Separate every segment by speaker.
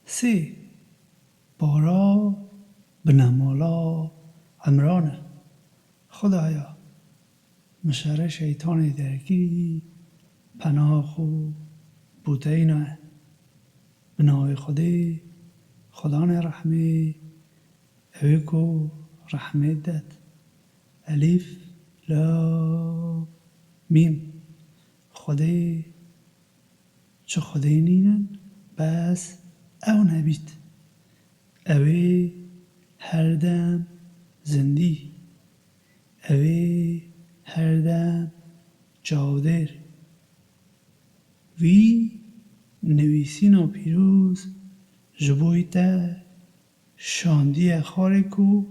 Speaker 1: 3. بارا بنمالا عمرانه. خدایا مشاره شیطان درگیری پناه خو بوده اینه. بنای خدا رحمه اوی کو رحمه داد. الف لام میم. خدای چه خدای نینن بس او نبید. اوی هر دم زندی. اوی هر دم جاودر. وی نویسینا پیروز جبوی تا شاندی خاره کو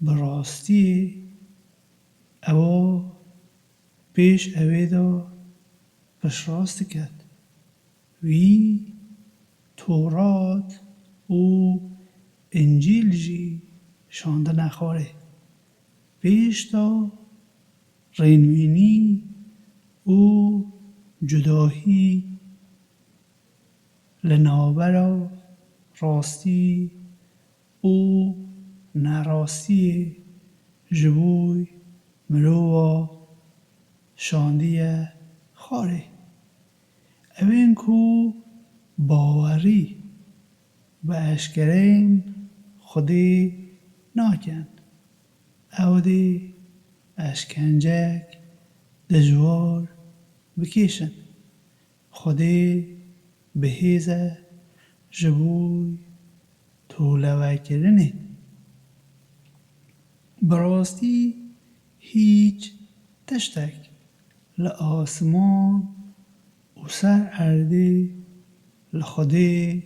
Speaker 1: براستی او پیش اوی دا پشراست کرد. وی تورات و انجیل جی شانده نخواره. پیش دا رینوینی و جداهی لنابرا راستی و نراستی جبوی مروه شاندی خاره. اوین کو باوری و اشکرین خودی ناکن. او دی اشکنجک دجوار بکیشن. خودی بهیزه جبوی طولوه کرنه. براستی هیچ تشتک لآسمان و سر عرده لخوده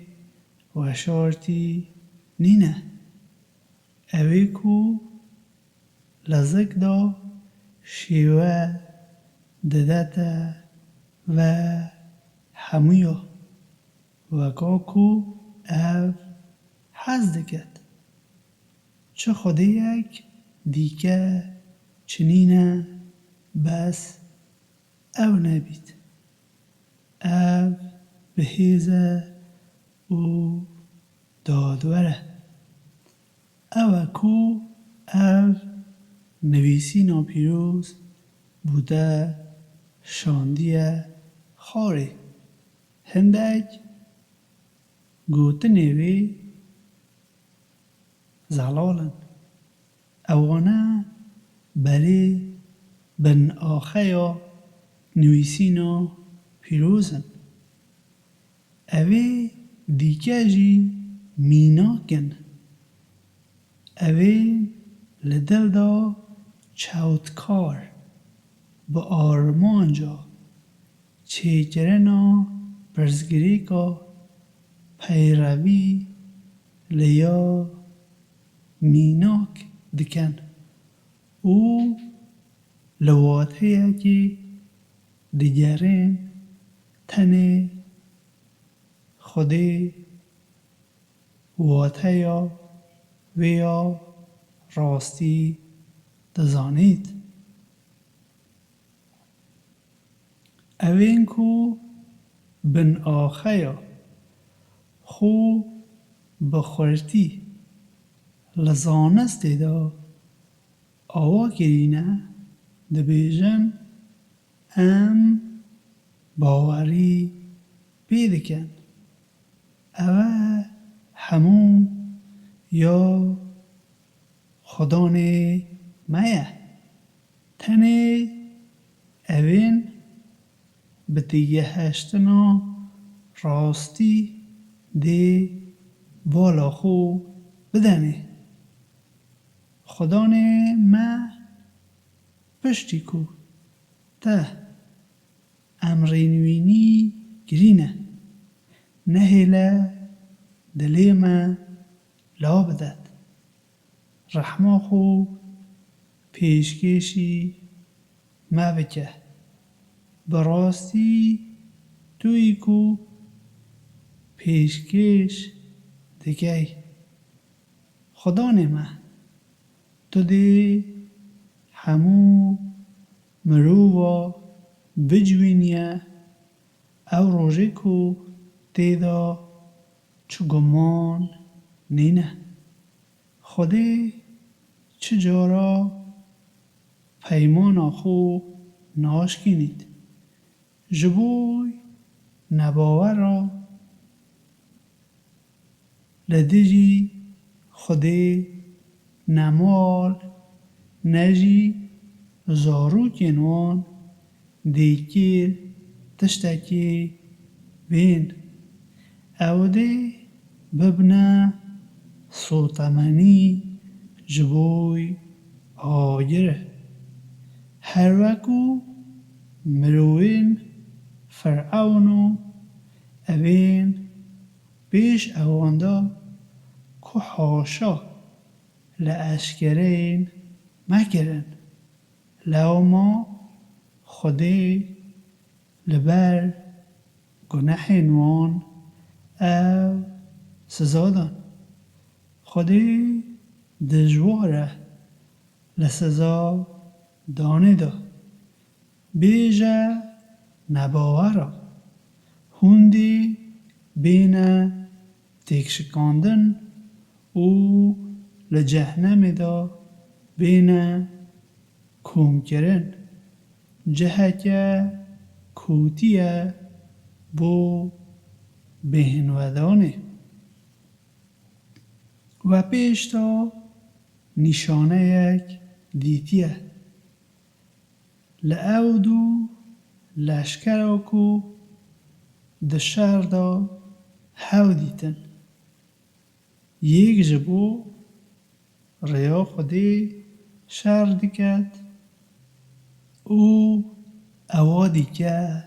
Speaker 1: و شارتی نینه. اوی کو لزک دا شیوه ددتا و همویا و کاکو او حز دکد. چه خوده یک دیگه چنینه بس او نبید. او بهیزه او دادوره. او کو او نویسی ناپیروز بوده شاندی خاره. هندک گوتنه وی زلالن. اوانه بله بن آخیا نویسینا پیروزن. اوی دیگه جی میناکن. اوی لدل دا چوتکار با آرمانجا چیکرنا برزگری کا پیروی لیا میناک دکن. او لواته که دیگرین تنه خودی واته یا ویا راستی دزانید. اوین کو بن آخیا خو بخورتی لزانستی دا آوا کرینه دبیجن ام باوری بیدکن. اوه همون یا خدان مایه. تنه اوین به دیگه هشتنا راستی دی بالا خو بدنه. خدان ما پشتی کو ته امرینوینی گرینه. نهیله دلی ما لا بدد. رحمه خو پیشکشی ما بکه. براستی توی کو پیشکش دگی. خدا نمه تو دی همو مروه بجوینیه او روژه کو تیدا چو گمان نینه. خودی چجارا پیمان خو ناشکینید. جبوی نباور را لدیجی خودی نمال نجی زاروکین وان دیکیر تشتکی بین. اوده ببنه سوتمنی جبوی آگره. هر وکو مروین فرعونو اوین بیش اواندا که حاشا لاشکرین مکرن. لو ما خودی لبر گناه وان او سزادان. خودی دجواره لسزا دانه دا. بیجه نباورا هندی بین تکشکاندن او لجهنم دا بین کوم کرن. جهکه کوتیه بو بهنودانه و پیشتا نشانه یک دیتیه. لعودو لشکراکو دشار دا هاو دیتن. یک جبو ریا خودی شر دیکد او اوادی که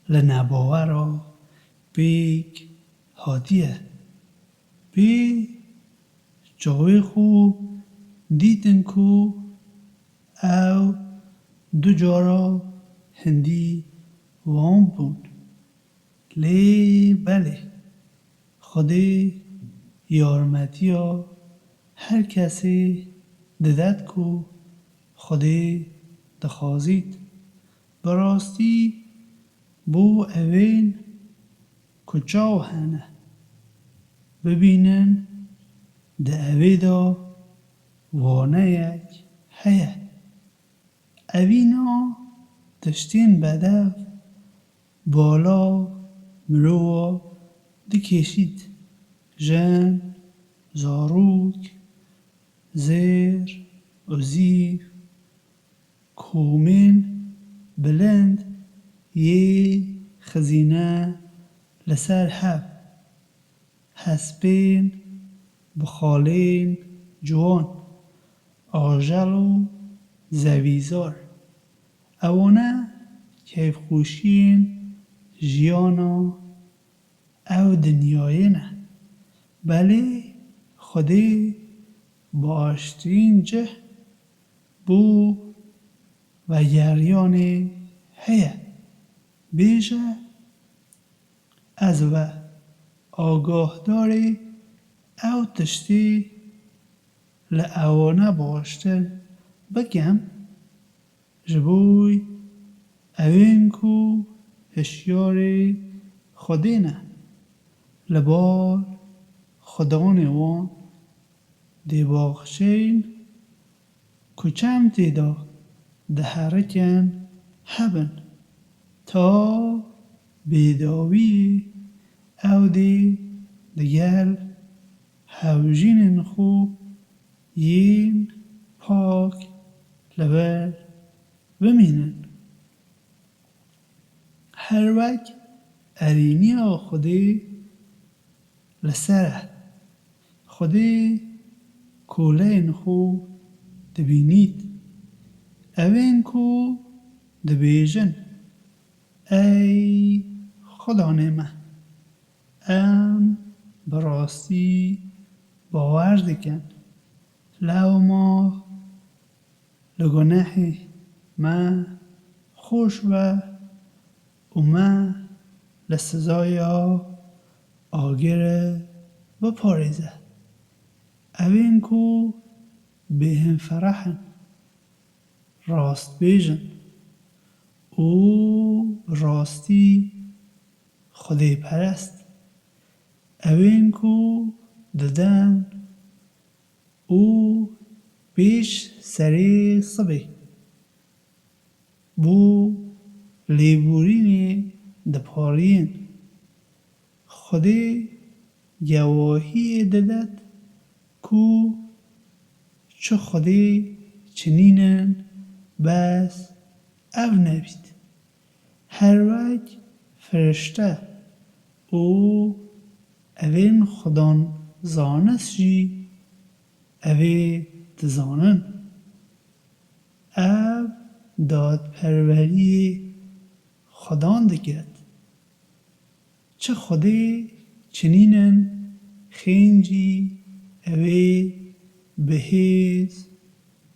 Speaker 1: لنباورا بیک هاتیه. بی جاوی خو دیتن کو او دو جارا هندی وام بون. لی بله خودی یارمتی ها هر کسی ددد کو خودی دخوازید. براستی بو اوین کجا هنه ببینن ده اویدا وانه یک هیه. اوینا دشتین بدو بالا مروا دکشید. جن زاروک زیر ازیف کومین بلند یه خزینه لسر هف هسپین بخالین جوان آجل و زویزار. اوانه کیف خوشین جیانا او دنیایینه. بله خودی باشترین جه بو و گریان هیه. بیشه از و آگاه داری او تشتی لعوانه باشتر بگم جبوی اوین کو هشیاری خودی نه. لبار خدان وان دی باخشین کچم تیدا ده هرکن هبن تا بیداوی او دی دگل هوجین خو یین پاک لبر بمینن. هر وک ارینی خودی لسره خودی کولین خو دبینید. اوین کو دبیجن ای خدا نمه ام براستی باور دکن. لو ما لگناه ما خوش و ما لسزای آگره بپاریزه. اوین کو بهم فرحن راست بیجن او راستی خدای پرست. اوین کو ددن او پیش سری صبح بو لیبورین دپارین خودی گواهی دادد کو چه خودی چنینن بس او نبید هر وک فرشته او اوین خدان زانست جی اوی دزانن او دادپروری خدان دکرد چه خودی چنینن خینجی اوی بهیز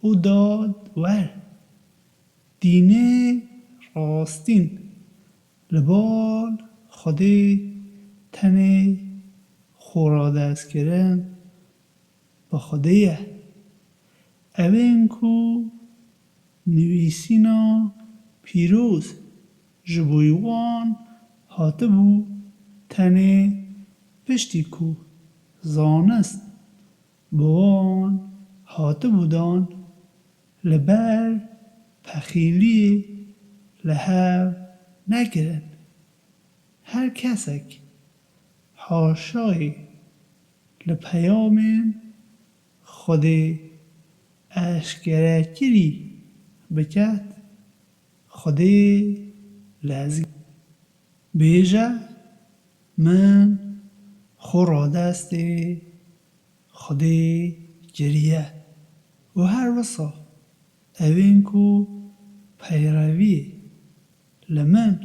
Speaker 1: او داد ور دینه راستین لبال خودی تنه خورا دست کرن با خودیه اوین کو نویسینا پیروز جبویوان هاته بو تنه پشتی کو زانست بوان هاته بودان لبر پخیلی لحو نگرن هر کسک حاشای لپیام خودی اشکرکری بکت خودی لازم بیجه من خورا دست خودی جریه و هر وصا اوین کو پیروی لمن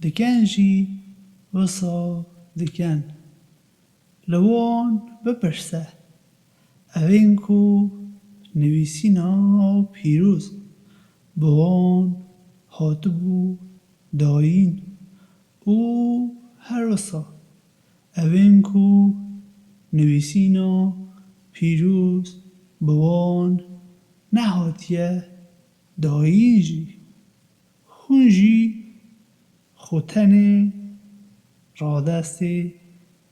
Speaker 1: دکن جی وصا دکن لوان بپرسه اوین کو نویسینا پیروز بوان هاتبو داین او هر وصا اوین کو نویسینا پیروز بوان نهاتیه داین جی خون جی خوتن را دست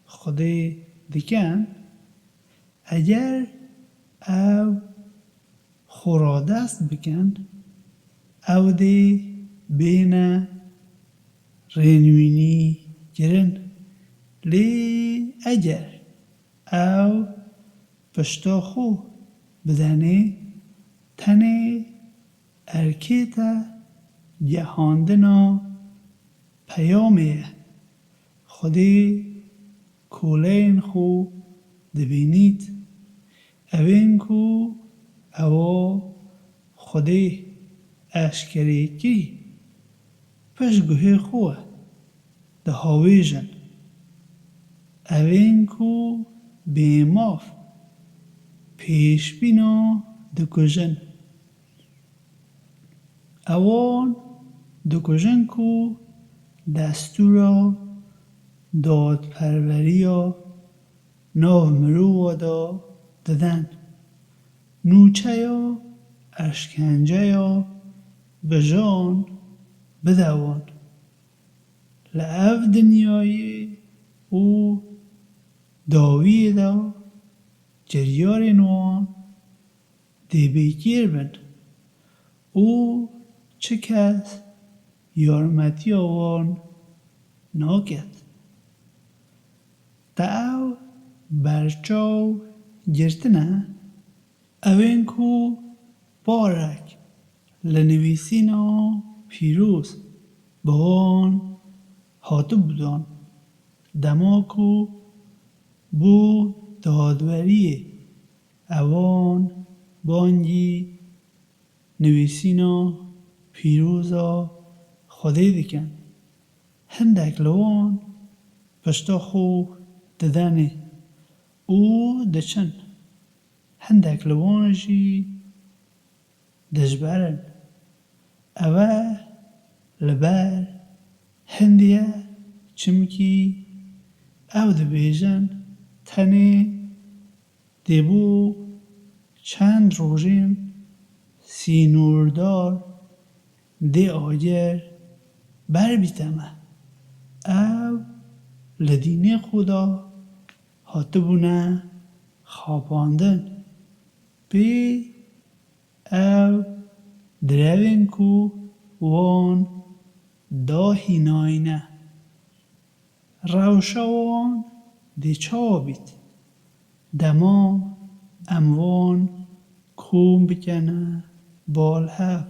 Speaker 1: خودی دکن اگر او خورا دست بکن او دی بین رنوینی گرن لی اگر او پشتا خو بدنه تنه ارکیتا جهاندنا پیامه خودی کولین خو دبینید اوین کو او خودی اشکری کی پش گوه خوه ده هاویجن اوین کو بیماف پیش بینا دکجن اوان دکجن کو دستورا دادپروریا ناو مرو دا ددن نوچه یا اشکنجه یا بجان بدوان لعف دنیای او داوی دا جریار نوان دی بگیر بند او چه کس یارمتی آوان ناکد تا او برچاو گرتنه اوین کو بارک لنویسینا پیروز بوان هاته بودان دماکو بو دادوری اوان بانگی نویسینا پیروزا خودی دکن هندک لوان پشتا خو ددنه او دچن هندک لوان جی دجبرن اوه لبر هندیه چمکی او دبیجن تنه دیبو چند روژین سینوردار دی آگر بر بیتمه او لدینه خدا هاتبونه خاپاندن پی او دروین کو وان داهی ناینه روشوان دی چابید دما اموان کوم بکنه بال هف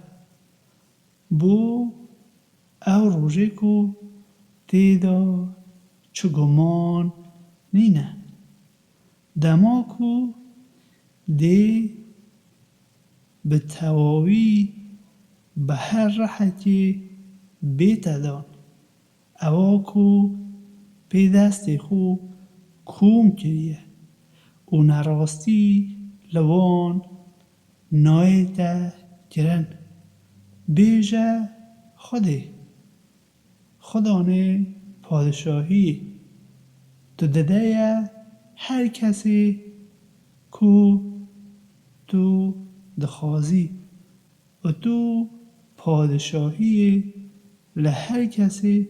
Speaker 1: بو او روژه کو تیدا چو گمان نینه دما کو دی به تواوی به هر رحکی بیت دان اوا کو پی دست خو کوم کریه او نراستی لوان نایتا کرن بیجه خدانه پادشاهی تو دده هر کسی کو تو دخوازی و تو پادشاهی لهر کسی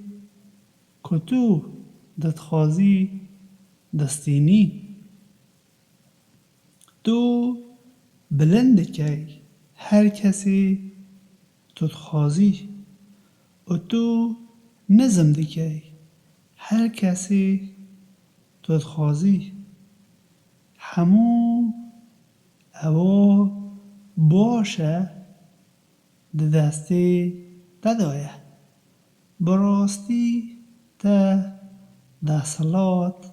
Speaker 1: که تو دتخوازی دستینی تو بلند کی هر کسی تو دخوازی و تو نظم دکی هر کسی تو دخوازی همو او باشه ده دسته ددایه براستی تا ده صلات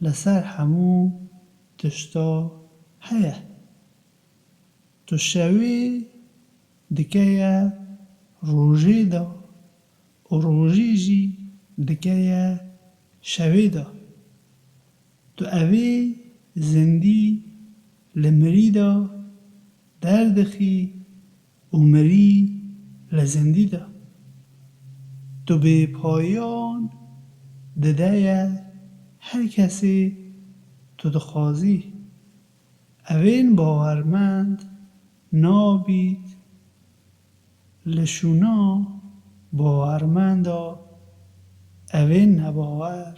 Speaker 1: لسر همو تشتا هیه تو شوی دکه روژه دا و روژه جی دکه شوی دا تو اوی زندی لمری دا دردخی و مری لزندی دا تو به پایان دده هر کسی تو دخوازی اوین باورمند نابید لشونا باورمندا اوین نباور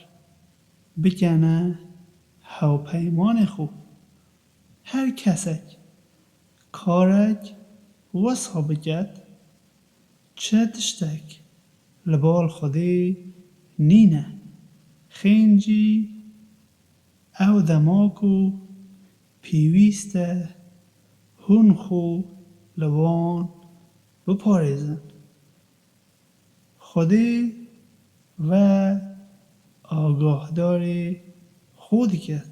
Speaker 1: بکنه هاوپیمان خو هر کسک کارک وصا بکد چه تشتک لبال خودی نینه خینجی او دماکو پیویسته هون خو لوان بپارزن خودی و آگاهدار خود کرد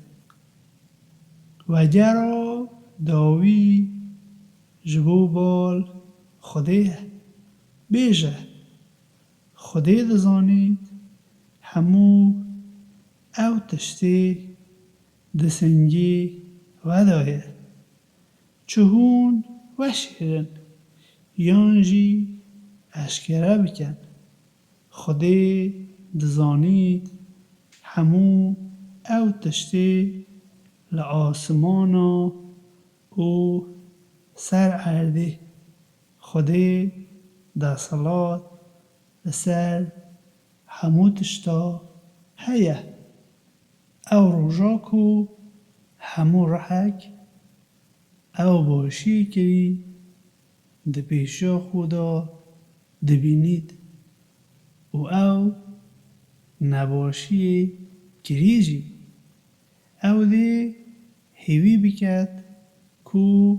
Speaker 1: و جرا داوی جبو بال خودیه بیجه خودی دزانید همو او تشتی دسنگی و دایه چهون و شیرن یانجی اشکره بکن خودی دزانید همو او تشتی لآسمانا او سر عرده خودی در صلات لسر همو تشتا هیه او روژاکو همو رحک او باشی کری ده پیشا خدا دبینید و او نباشی کریجی او ده هیوی بکد کو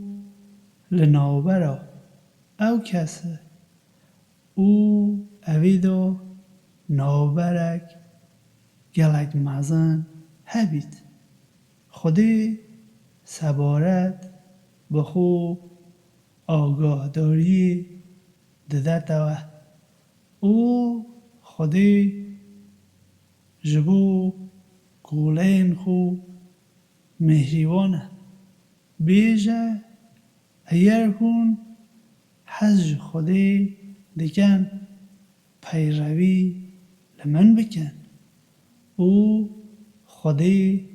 Speaker 1: لناوبرا او کسه او اویدو ناوبرک گلک مزن هبید خودی سبارت بخو آگاهداری ددتوه او خودی جبو گولین خو مهریوانه بیجه اگر هون حج خودی دکن پیروی لمن بکن او خودی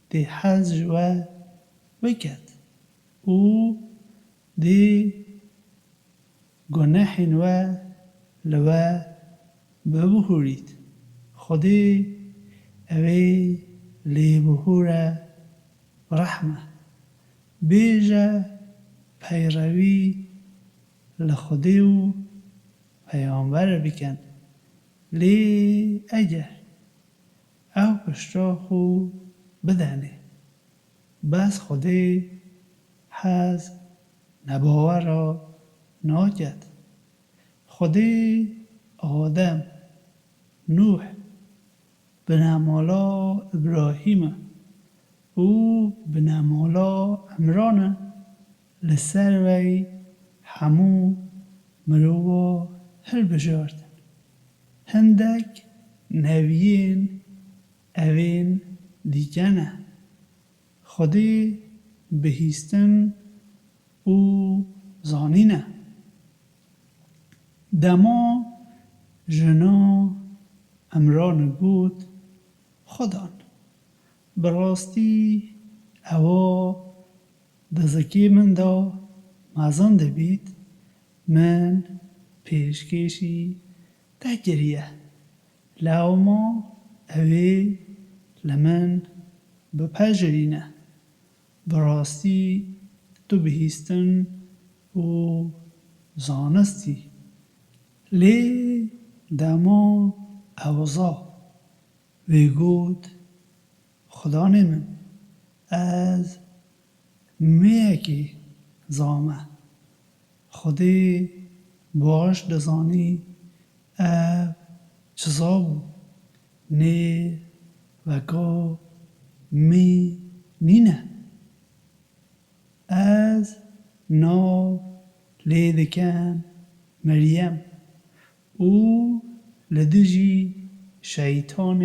Speaker 1: دی حج و بکد او دی گناهین و لوا ببهورید خودی اوی لی بهور رحمه بیجه پیروی لخودی و پیامبر بکن لی اگر او پشتا خو بدنه بس خودی حز نباور را ناکد خودی آدم نوح بنمالا ابراهیم او بنمالا عمران لسر وی همو مرووا هل بجاردن هندک نویین اوین دیگنه خودی بهیستن او زانینه دما جنا امران گود خودان براستی اوا دزکی من دا مازن دبید من پیشکشی تگریه لاوما اوی لمن بپجرینه براستی تو بهیستن و زانستی لی دما اوزا وی گود خدا من از میکی زامه خودی باش دزانی او چزا بو نه وکا می نینه از ناو لیدکن مریم او لدجی شیطان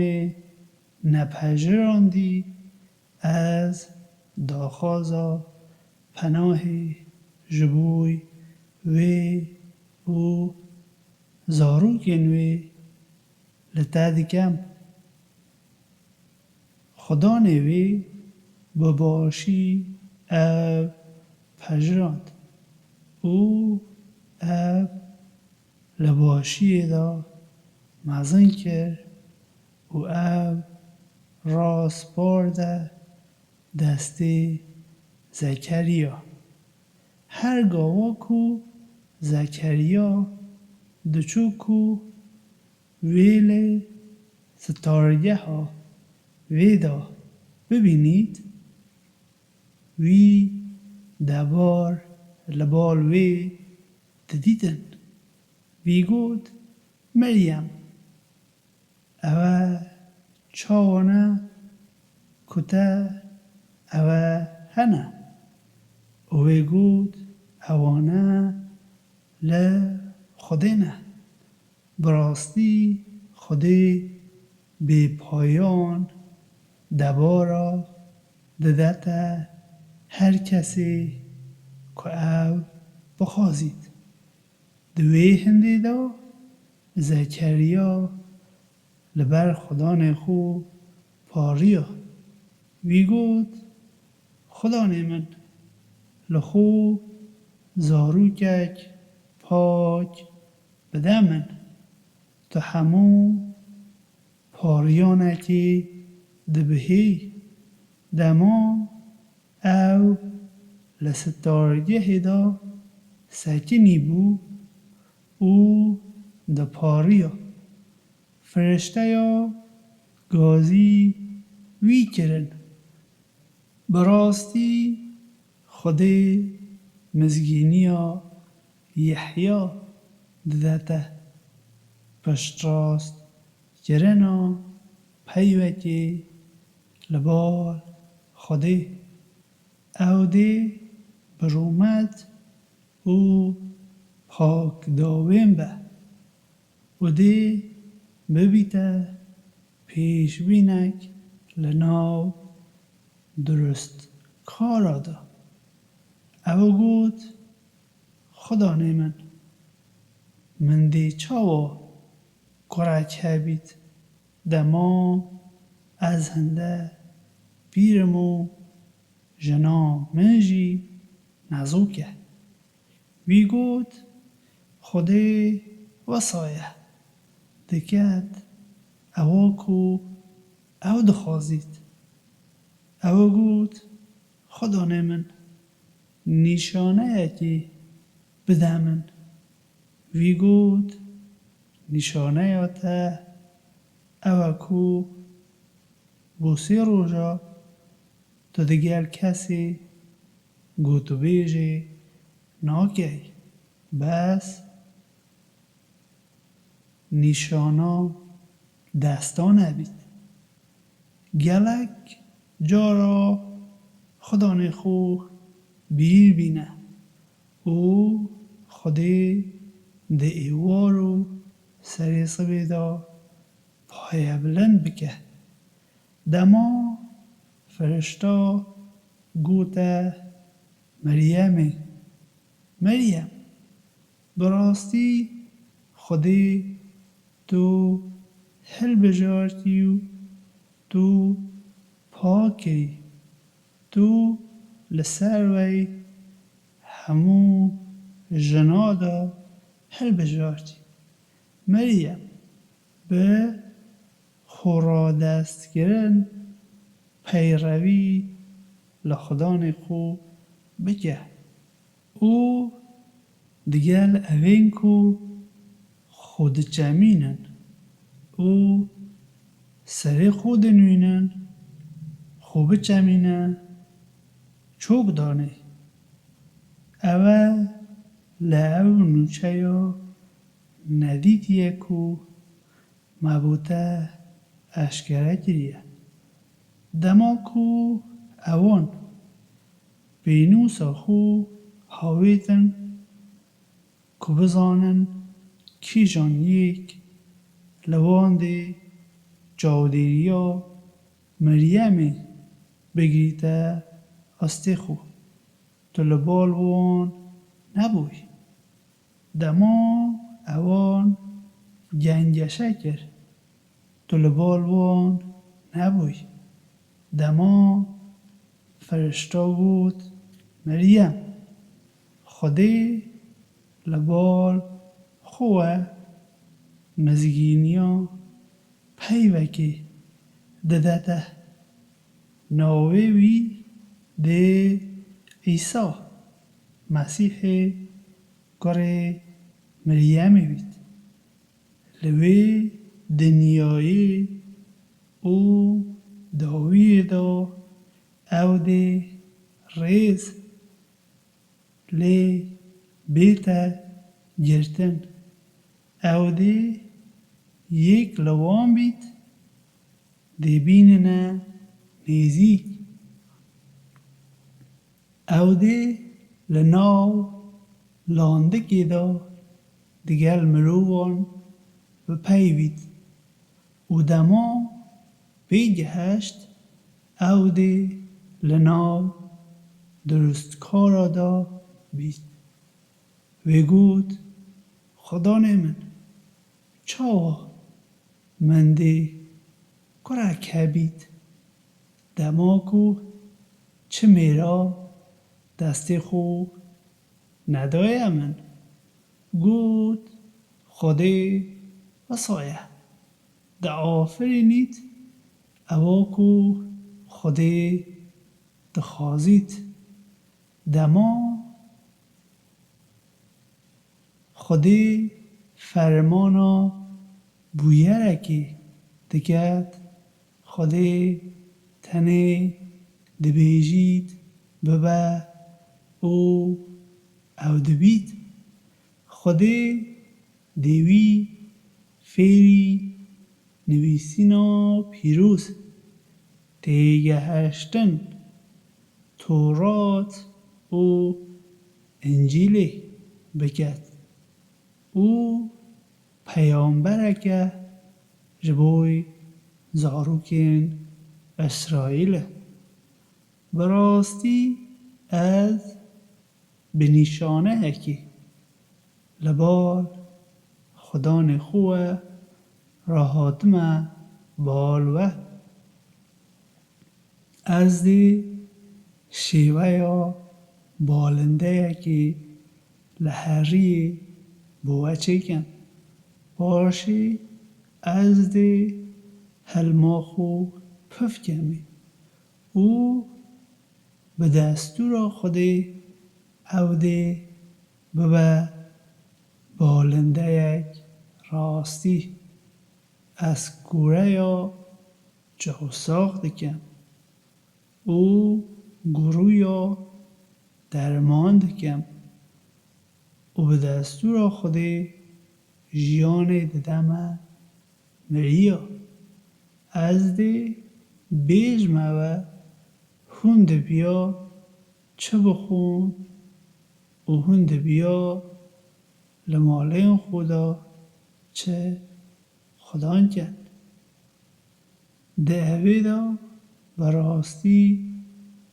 Speaker 1: نپجراندی از داخازا پناه جبوی وی او زاروکن وی لتدکم خدا نوی بباشی او پجراند او او لباشی دا مزن کرد و او راست بارده دستی زکریا هر گاوا کو زکریا دچو کو ویل ستارگه ها ویدا ببینید وی دبار لبال وی ددیدن وی گود مریم اوه چاوانه کته اوه هنه وی گود اوانه خودینه براستی خودی به پایان دبارا ددت هر کسی که او بخوازید دوی هندی دا زکریا لبر خدا نخو پاریا وی گود خدا من لخو زاروکک پاک بده من تو همو پاریانکی دبهی دما او لستارگه دا سکنی بو او د پاریا فرشته یا گازی وی کرن براستی خودی مزگینیا یحیا ددته پشت راست کرنا پیوکی لبال خودی او دی برومد او پاک داویم به و دی ببیته پیش بینک لناو درست کارا دا او گود خدا من دی چاوا کرک هبید دما از هنده پیرمو جنا منجی نزوکه وی گود خودی وصایه دکت او کو او دخوازید او گوت خدانه من نیشانه اکی بده من. وی گوت نیشانه یاته او کو بوسی روژا تو دیگر کسی گوتو بیجی ناکی. بس نیشانا دستانه بید. گلک جارا خدانه خو بیر بینه. او خودی ده ایوارو سری صبیدا پای بلند بکه. دما فرشتا گوته مریم براستی خودی تو هل بجارتیو تو پاکی تو لسر وی همو جنادا هل بجارتی. مریم به خورا دست گرن پیروی لخدان خو بکه. او دیگل اوین کو خود جمینن. او سری خود نوینن خوب جمینه چوب دانه. اوه لعو نوچه یا ندید یکو مبوته اشکره گریه. دما کو اوان بینوسا خو هاویتن کو بزانن کی جان یک لوانده جاودیریا مریمی بگیته استی خو تو لبال وان نبوی. دما اوان گنگشه کر تو لبال وان نبوی. دما فرشتا بود مریم خودی لبال خوه مزگینیا پیوکی ددته. ناوه وی ده عیسی مسیح کره مریمی بید. لوی دنیای او داوی دا او ده ریز لی بیتا گرتن. او ده یک لوان بید ده بیننه نیزی. او ده لناو لانده گیدا دیگل مروان و پی بید. او دما بیگهشت او ده لناو درست کارا دا بید. و گود خدانه من چاوا من ده کرا که بید. دما کو چه میرا دستی خو ندایه من. گود خودی وصایه ده آفرینید او کو خودی دخازید. دما خودی فرمانا بویرکی دکت خودی تنه دبیجید ببه او دبید. خودی دیوی فیری نویسینا پیروز دیگه هشتن تورات او انجیلی بکد. او پیامبرکه جبوی زاروکین اسرائیل. براستی از بنیشانه هکی لبال خدان خوه راحتمه بالوه. از دی شیوه یا بالنده یکی لحری بوه چیکن باشی از دی هلما خو پف کمی. او به دستور خودی اوده ببه بالنده یک راستی از کوره یا جوساق دکن او گروه یا درمان دکم او به دستور خودی جیان ددم مریا از دی بیج موه هند بیا چه بخون و هند بیا لماله خدا چه خدان کرد ده اویدا براستی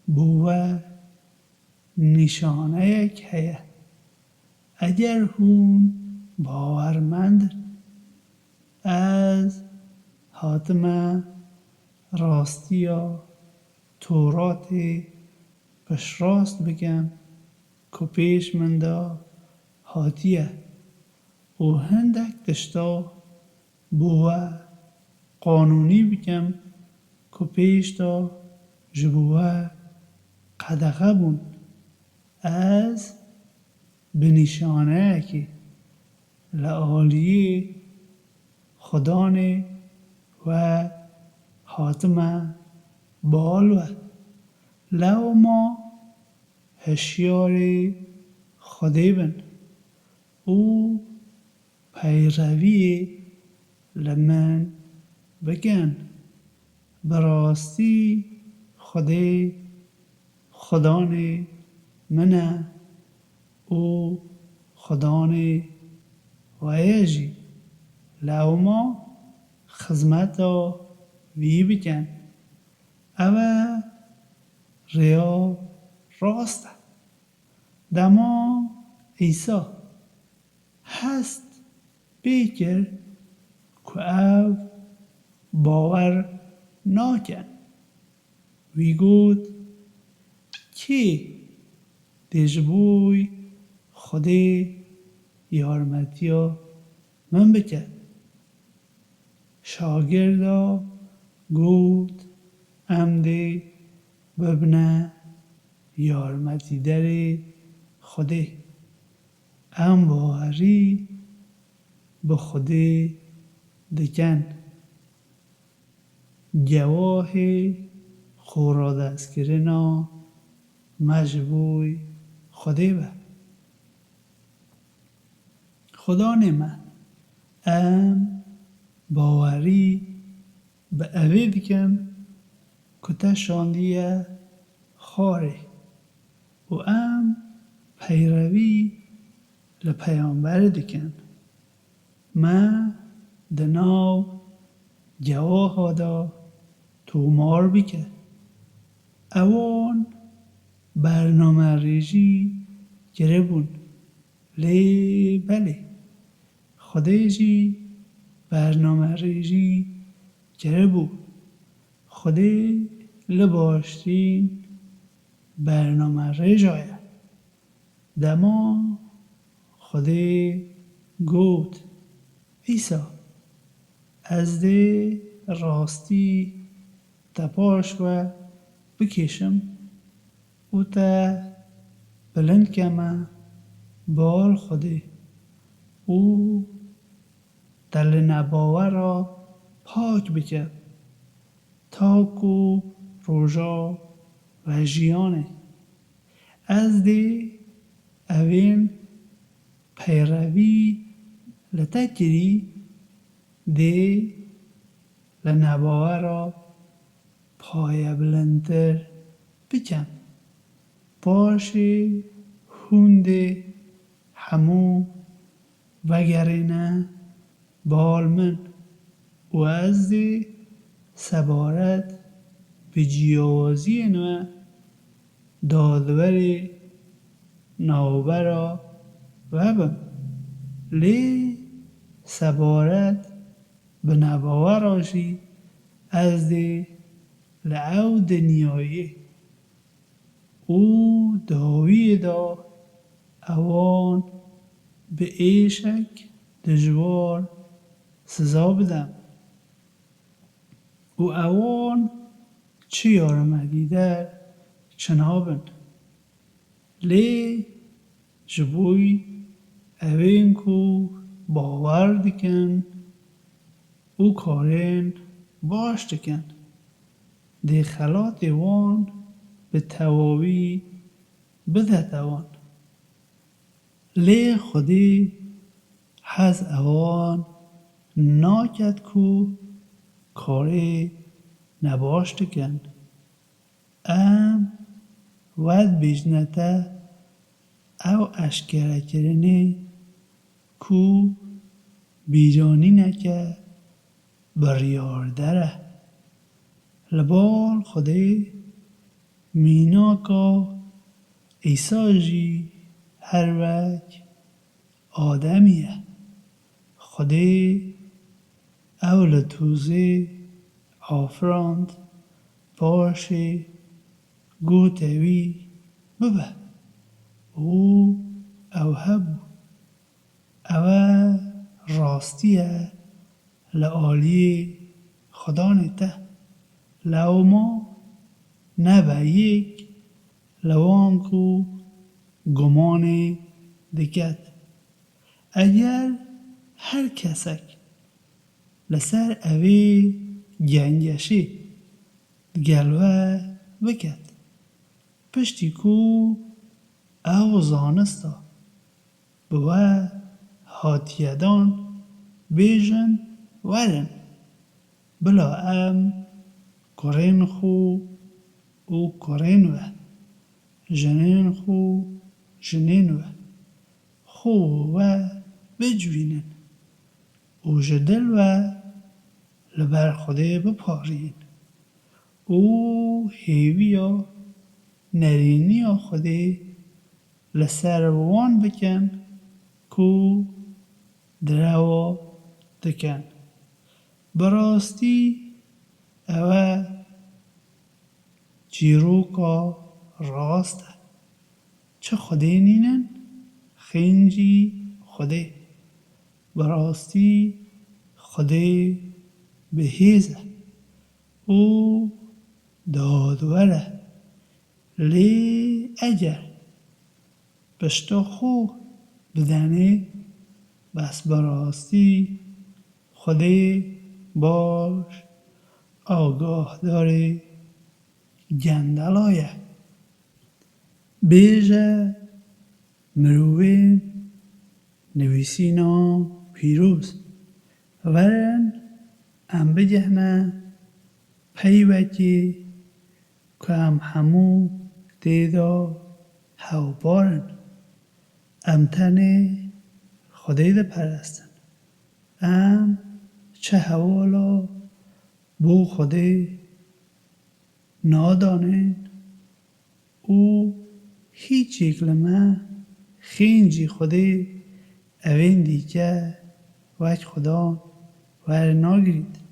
Speaker 1: بوه نشانه یک هیه اگر هون باورمند از حاتم راستی یا تورات پش راست بگم که پیش من دا هاتیه و هندک تشتا بوه قانونی بگم که پیش دا جبوه قدغه بون از بنشانه که لعالیه خدانه و حاتم بالوه لو ما هشیار خودی بن او پیروی لمن بگن براستی خودی خدانه منه او خدانه ویجی لو ما خدمتا وی بکن او ریا راسته دما ایسا هست بیکر که او باور ناکن وی گود کی دژبوی خودی یارمتیا من بکن شاگردا گود امده ببنه یارمتی در خودی ام باوری به خودی دکن گواه خورا دست کرنا مجبوی خودی به خدا نمه ام باوری به اوی دکم که تا شاندیه خاره و ام پیروی لپیامبر دکن ما دناو گواه دا تومار بکن اوان برنامه ریجی گره بون لی بله خودی جی برنامه ریجی گره بون خودی لباشتین برنامه ریجایه دما خودی گود ایسا از ده راستی تپاش و بکشم او تا بلند کمه بال خودی او دل نباوه را پاک بکرد تا کو روژا و جیانه از دی اوین پیروی لتکری دی لنباوه را پای بلندتر بکن پاشی هونده همو وگرینه بالمن و از دی سبارت به جیازی نوه دادوری نوبرا وبم لی سبارت به نباوه راشی از دی لعو دنیایی او داوی دا اوان به ایشک دجوار سزا بدم و اوان چی یارمدی در چنابن لی جبوی اوین کو باور دکن او کارین باش دکن دی خلات وان به تواوی بدهتوان لی خودی حز اوان ناکد کو کاری نباش دکن ام ود بیجنته او اشکره کرنه کو بیرانی نکه بریاردره لبال خودی میناکا ایسا جی هر وک آدمیه خودی اول توزی آفراند باشی گوتوی ببه او هبو او راستیه لعالی خدا نته لو ما نبه یک لوانکو گمان دکت اگر هر کسک لسر اوی گنگشی گلوه بکت پشتی کو او زانستا بوه هاتیدان بیجن ورن بلا ام کرین خو او کرین و جنین خو جنین خو و بجوینن او جدل و لبر خوده بپارین او هیویا نرینی خوده لسر وان بکن کو دروا دکن براستی او جیروکا راسته چه خوده نینن خینجی خوده براستی خوده بهیزه او دادوره لی اگر پشتا خو بدنه بس براستی خوده باش آگاه داره گندلایه بیجه مروین نویسینا پیروز ورن ام بجهنه پیوکی که ام همو دیدا هاو بارن ام تنه خدای ده پرستن ام چه حوالا بو خدای نادانین او هیچ یکلمه خینجی خدای اوین دیگه وک خدا ور ناگرید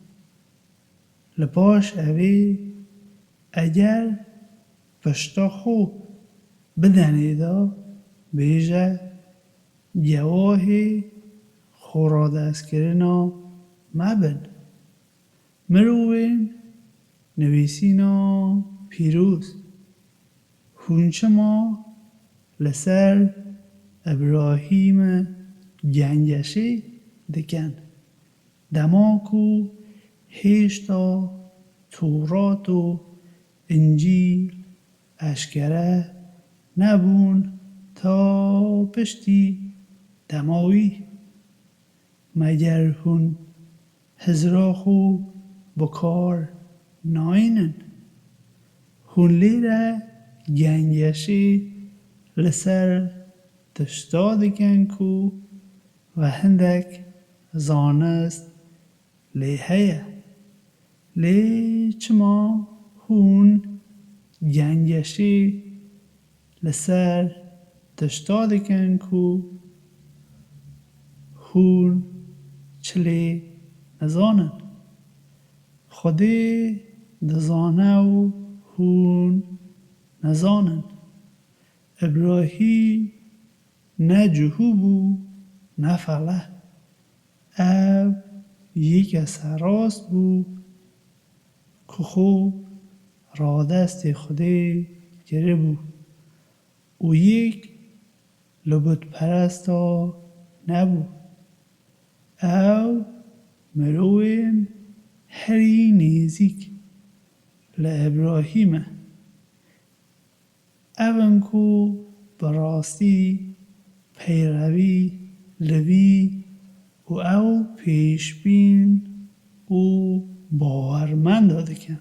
Speaker 1: لپاش اوی اگر پشتا خو بدنیدا بیجه گواه خورا دست کرنا مبن مروین نویسینا پیروز هونچه ما لسر ابراهیم گنگشی دکن دماکو هیشتا تورات و انجیل اشکره نبون تا پشتی دماوی مگر هون هزراخو بکار ناینن هون لیره گنگشی لسر تشتا دکن کو و هندک زانست لیهیه لی چما هون گنگشی لسر تشتا دکن کو هون چلی نزانن خودی دزانه و هون نزانن ابراهیم نه جهو بو نه فله او یک سراست بو که خوب را دست خودی گره بو او یک لبت پرستا نبو او مروین هری نیزیک لابراهیم اون کو براستی پیروی لوی و او پیشبین او باورمند داده کن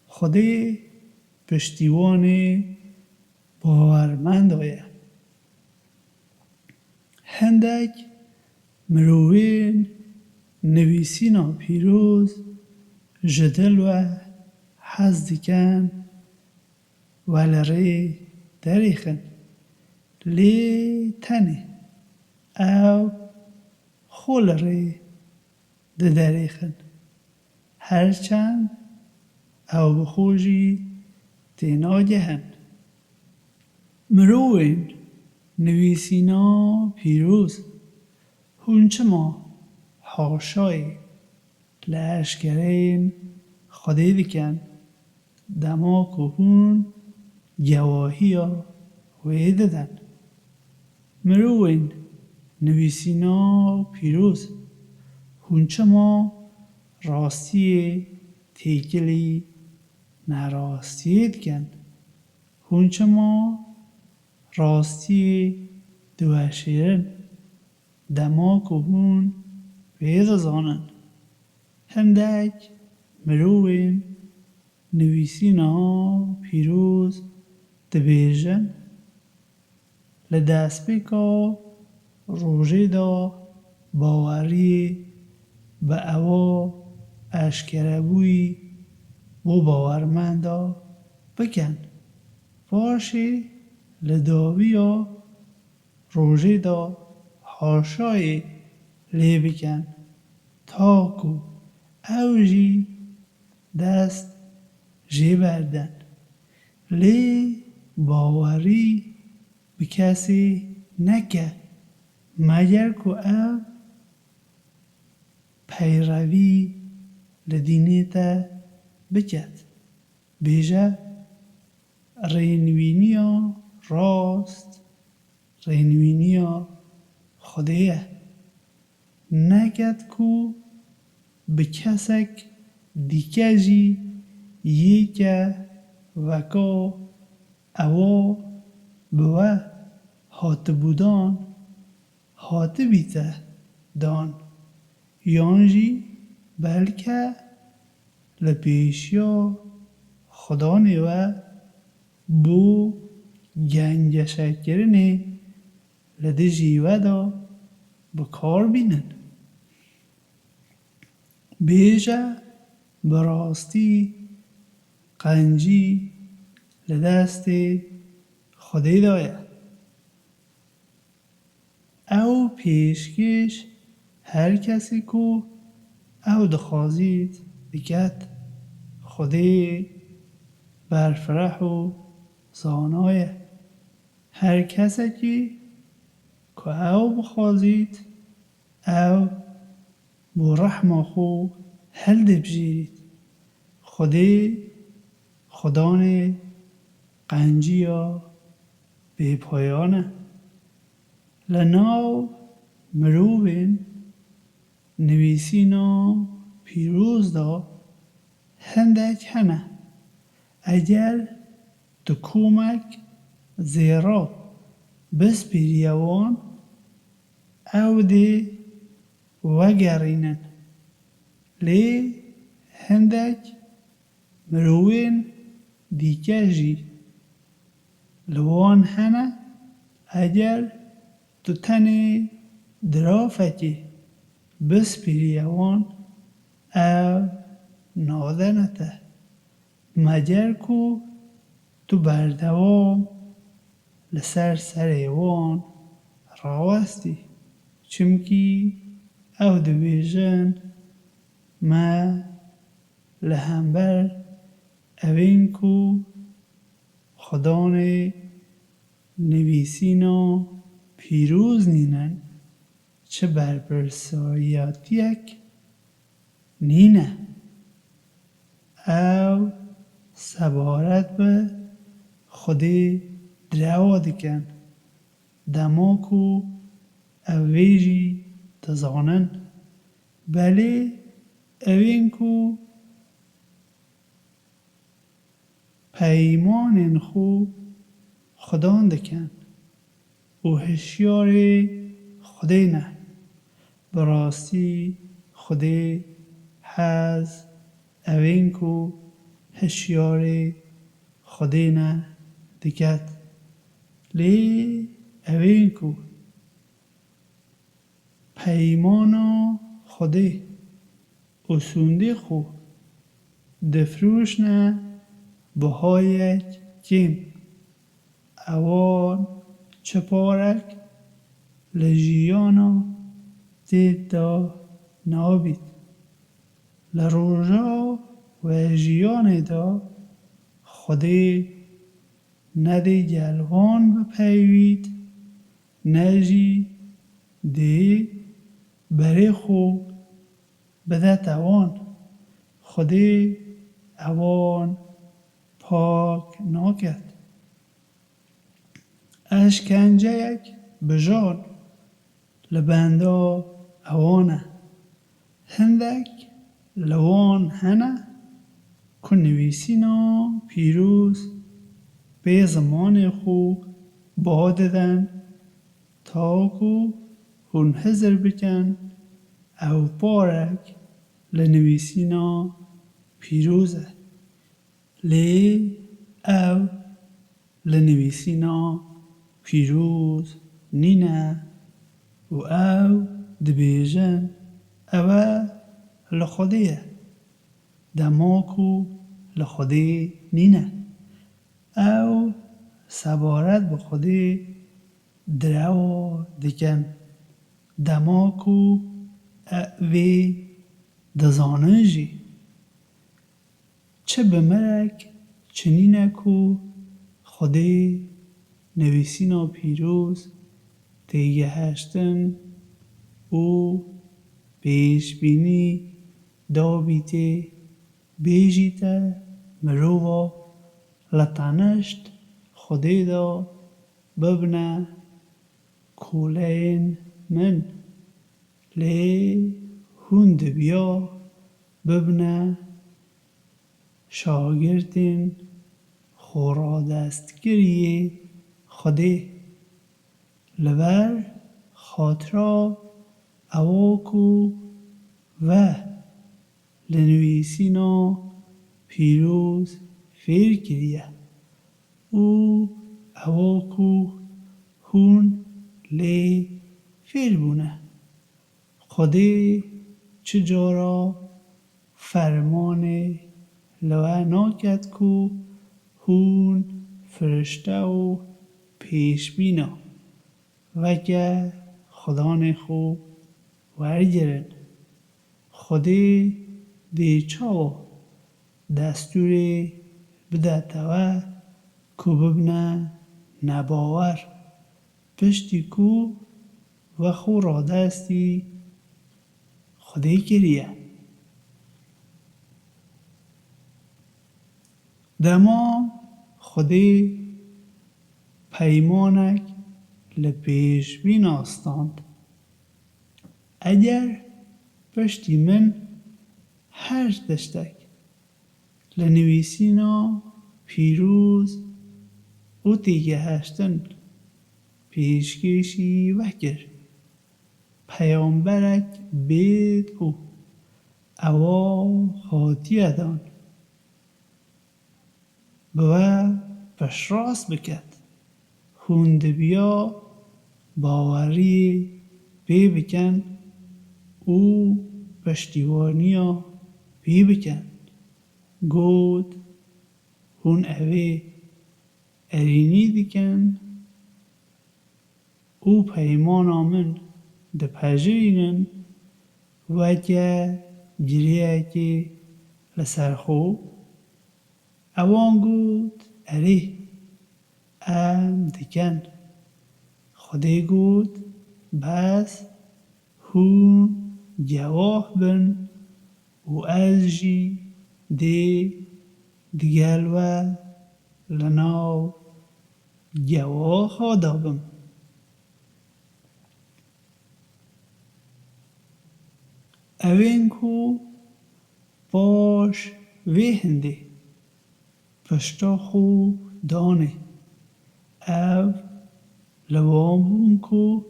Speaker 1: خودی پشتیوان باورمند آید هندک مروین نویسینا پیروز جدل و حز دکن و لره دریخن لی تنه او خول ره دریخن هرچند او بخوشی تینا جهن مروین نویسینا پیروز هونچه ما حاشای لشکرین خودی دکن دما که هون گواهی ها وی ددن مروین نویسینا پیروز هونچه ما راستی تیکلی نراستی دکن هونچه ما راستی دوشیرن دما که هون وی دزانن هندک مروین نویسینا پیروز دبیجن لدست بکا روژه دا باوری به اوا اشکربوی و باورمندا بکن باشی لداوی روژه دا حاشای لی بکن تاکو اوجی دست جی بردن لی باوری به کسی نکه مگر که او پیروی لدینی تا بکد بیجه رینوینیا راست رینوینیا خودیه نکد که به کسک دیکه جی یکه وکا او بوه هات بودان هات بیته دان یانجی بلکه لپیشیا خدا نیوه بو گنج شکرنه لده جیوه دا بکار بینن بیجه براستی قنجی لدست خودی دایه او پیشکش هر کسی کو او دخوازید بکت خودی برفرح و زانایه هر کسی که او بخوازید او بو رحم خو هل دبجید خودی خدان قنجیا به پایانه لناو مروبین نویسینا پیروز دا هندک هنه اگر تو کومک زیرا بسپیریوان او دی وگرینن لی هندک مروین دیکه جی لوان هنه اگر تو تنی درافتی بسپیریوان او نادنته مگر کو تو بردوام لسر سریوان راوستی چمکی او دویژن ما لهمبر اوین کو خدان نویسینا پیروز نینن چه برپرسایاتیک نینه او سبارت به خودی دروا دکن دماکو اویجی تزانن بله اوین کو پیمان خو خدان دکن و هشیار خودی نه براستی خودی هز اوین کو هشیار خودی نه دکت لی اوین کو پیمانا خودی اسونده خو دفروش نه بهایک کم اوان چپارک لجیانا دید دا نابید لروژا و جیان دا خودی ندی جلوان بپیوید نجی دی بری خو بده توان خودی اوان پاک ناکد اشکنجه یک بجان لبندا اوانه هندک لوان هنه که نویسینا پیروز به زمان خو باددن تا کو هون حضر بکن او پارک لنویسینا پیروزه لی او لنویسینا پیروز نینه و او دبیجن او لخودیه دماکو لخودی نینه او سبارت به خودی دروا دکن دماکو اوی دزانجی چه بمرک چنینه کو خودی نویسینا پیروز دیگه هشتن او پیش بینی دابیته بیجیته مرووا لطنشت خودی دا ببنه کولین من لی هند بیا ببنه شاگردین خورا دستگیری خودی لبر خاطرا اواکو و لنویسینا پیروز فیر کریه او اواکو هون لی فیر بونه خودی چجارا فرمان لوه ناکد کو هون فرشته و پیشبینا وگه خدان خو ورگرن خودی دیچا دستوری بده توه کو ببنه نباور پشتی کو و خو را دستی خودی کریه دما خودی پیمانک لپیش بین آستاند اگر پشتی من هر دشتک لنویسینا پیروز او دیگه هشتن پیشکشی وکر پیامبرک بید او اوا خاطی ادان و پشراس بکد هوند بیا باوری بی بکن او پشتیوانیا بی بکن گود هون اوی ارینی دیکن او پیمان آمن ده پجرینن و که جریه که لسرخو اوان گود اره ام دیکن خودی گود بس هون جواه بن و از جی دی دگل و لناو گواها دابم. اوین کو باش ویهنده پشتا خو دانه او لوام بون کو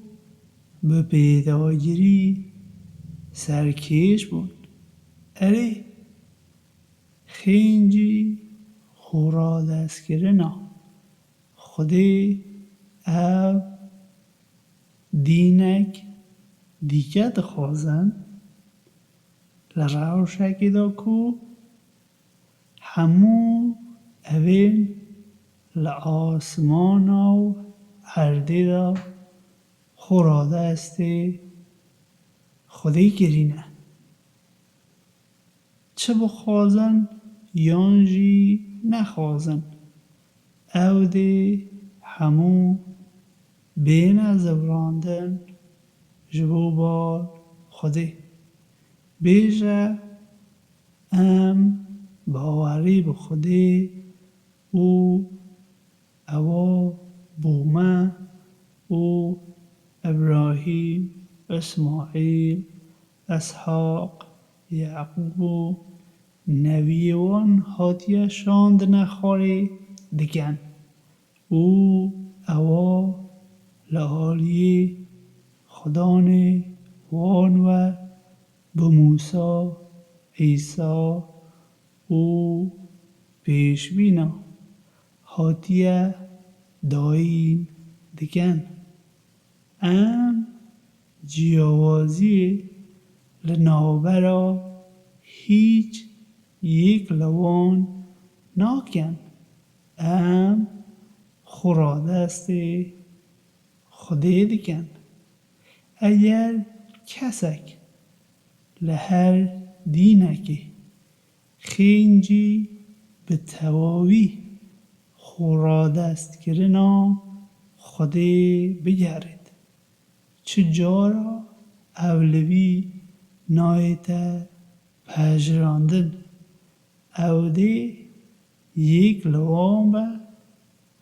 Speaker 1: به پیداگیری سرکش بون. اره خینجی خورا دست کرنا خودی او دینک دیگه دخوازن لراوشکی دا کو همو اوین لآسمان و عرده دا خورا دست خودی گرینه. چه بخوازن یانجی نخوازن او ده همو بین زبراندن جبو بار خودی بیجه ام باوری به خودی او اوا بومه او ابراهیم اسماعیل اسحاق یعقوب نویوان هاتیه شاند نخوری دگن او اوا لعالی خدان وان و به موسی عیسی او پیشبینا هاتیه داین دگن ام جیاوازی لنابرا هیچ یک لوان ناکن ام خورا دست خودی دکن. اگر کسک لهر دینکی خینجی به تواوی خورا دست کرنا خودی بگرد چجارا اولوی نایت پجراندن او ده یک لوام با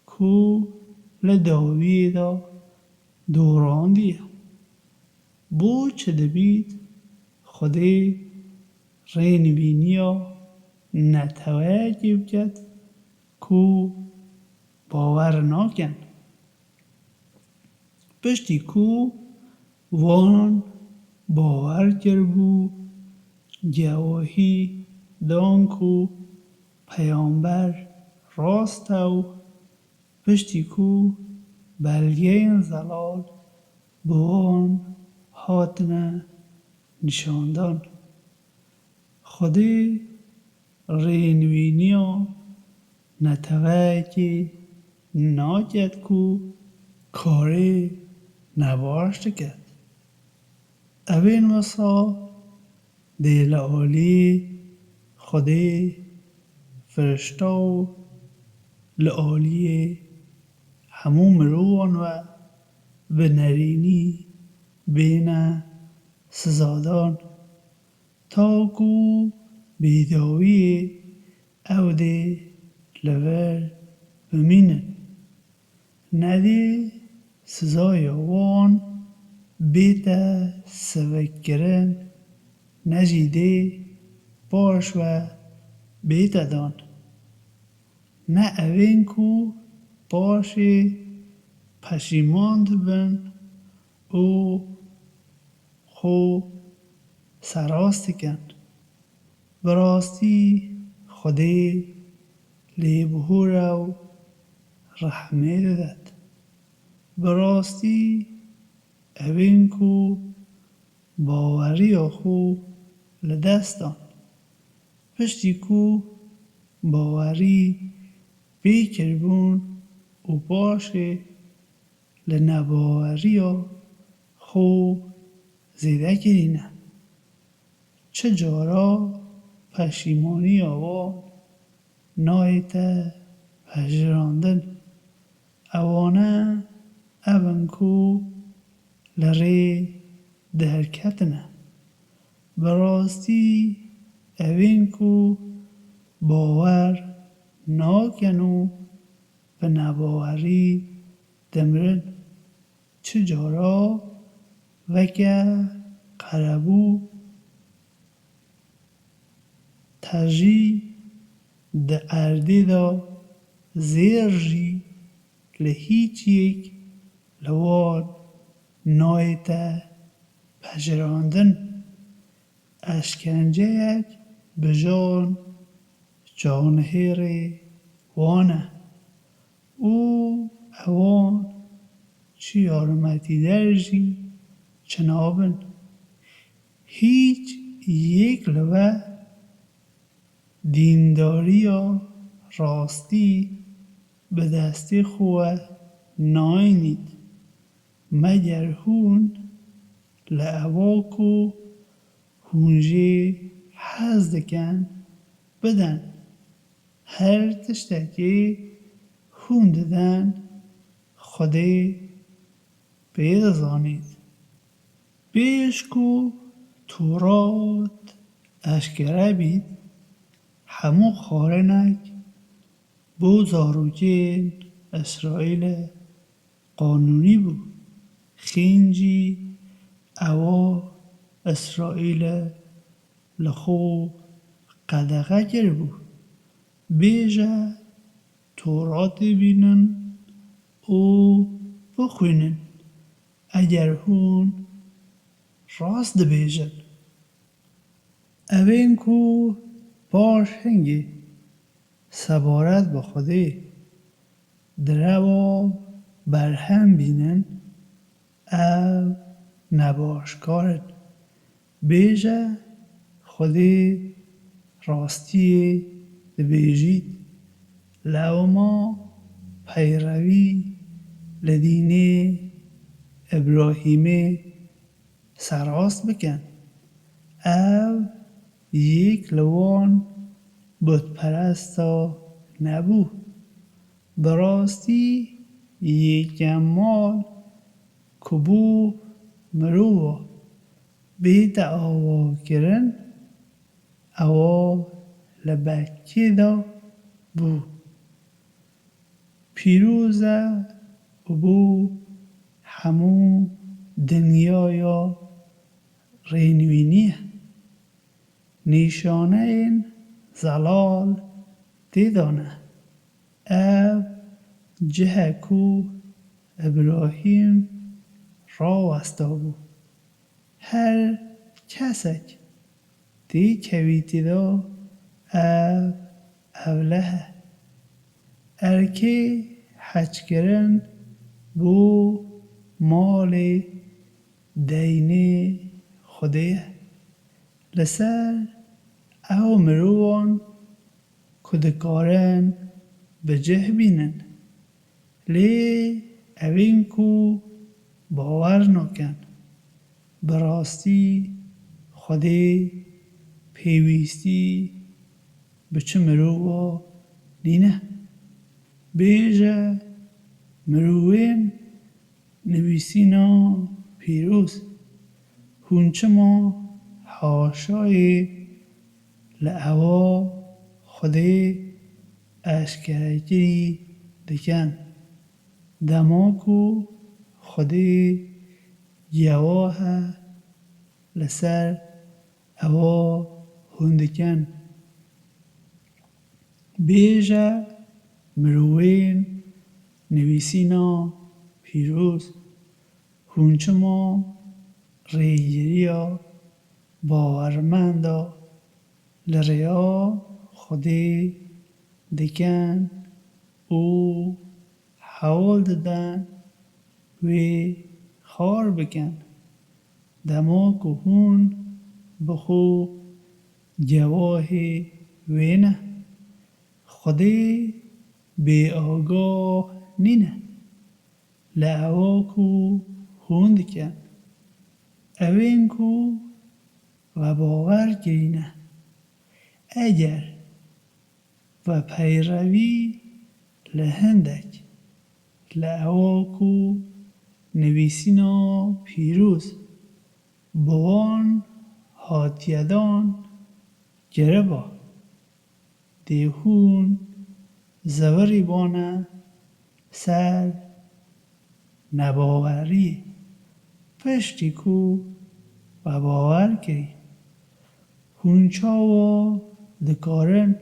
Speaker 1: کو لداوی دا دوراندیه بو چه دبید خودی رینبینیا نتوجه بکد کو باور ناکن پشتی کو وان باور کربو گواهی دان کو پیامبر راست او پشتی کو بلگه این زلال بوان هاتنه نشاندان خودی رینوینیا نتوجه ناکد کو کاری نباشت کرد اوین وسا دیل عالی خودی فرشتاو لعالی همو مروان و به نرینی بین سزادان تا کو بیداوی او ده لور بمینن ندی سزای وان بیتا سوکرن نجیده باش و بیتا دان نه اوین کو باش پشیماند بن او خو سراستی کن براستی خودی لیبهور و رحمه داد براستی اوین کو باوری خو لدستان پشتی کو باوری بیکر بون و باشه لنباوری خو زیده کرینه چجارا پشیمانی آوان نایت پجراندن اوانه اون کو لره درکتنه براستی اوین کو باور ناگنو به نباوری دمرن چجارا وگه قربو تجی ده اردی دا زیر جی لهیچ یک لوان نایت پجراندن اشکنجه یک بجان جانهیر وانه او اوان چی آرمتی درجی چنابن هیچ یک لوه دینداری یا راستی به دستی خواه ناینید مگر هون لعواکو هونجی حز دکن بدن هر تشتکی هون ددن خودی بیدزانید بیشکو تورات اشکره بید همو خارنک بو زاروجین اسرائیل قانونی بو خینجی اوا اسرائیل لخو قدغه گر بو بیجه تورات بینن او بخوینن اگر هون راست بیجن اوین کو باش هنگی سبارت با خودی دروا برهم بینن او نباشکارن بیجه خودی راستی دبیجید لو ما پیروی لدینه ابراهیمه سراست بکن او یک لوان بت پرستا نبو براستی یک مال کبو مرو بیت آوا کرن اوا لبکی دا بو پیروزه بو همو دنیایا رینوینیه نیشانه این زلال دیدانه او جه کو ابراهیم را وستا بو هر کسک دی کویتی دا او اوله ارکی حج کرن بو مال دینه خودیه لسر او مروان کدکارن به جه بینن لی اوین کو باور نکن براستی خودی پیویستی به چه مروا نینه بیجه مروین نویسینا پیروز هونچه ما حاشای لعوا خودی اشکرگیری دکن دماکو خودی جواه لسر اوا هندکن بیجه مروین نویسینا پیروز هونچه ما ریگیریا باورمندا لریا خودی دکن او حول دادن وی خار بکن دما که هون بخو جواه وینه خودی بی آگاه نینه لعوا کو هون دکن اوین کو و باور گرینه اگر و پیروی لهندک لعوا کو نویسینا پیروز بوان هاتیدان گربا دیهون زوری بانه سر نباوری پشتی کو و باور کری هونچا و دکارن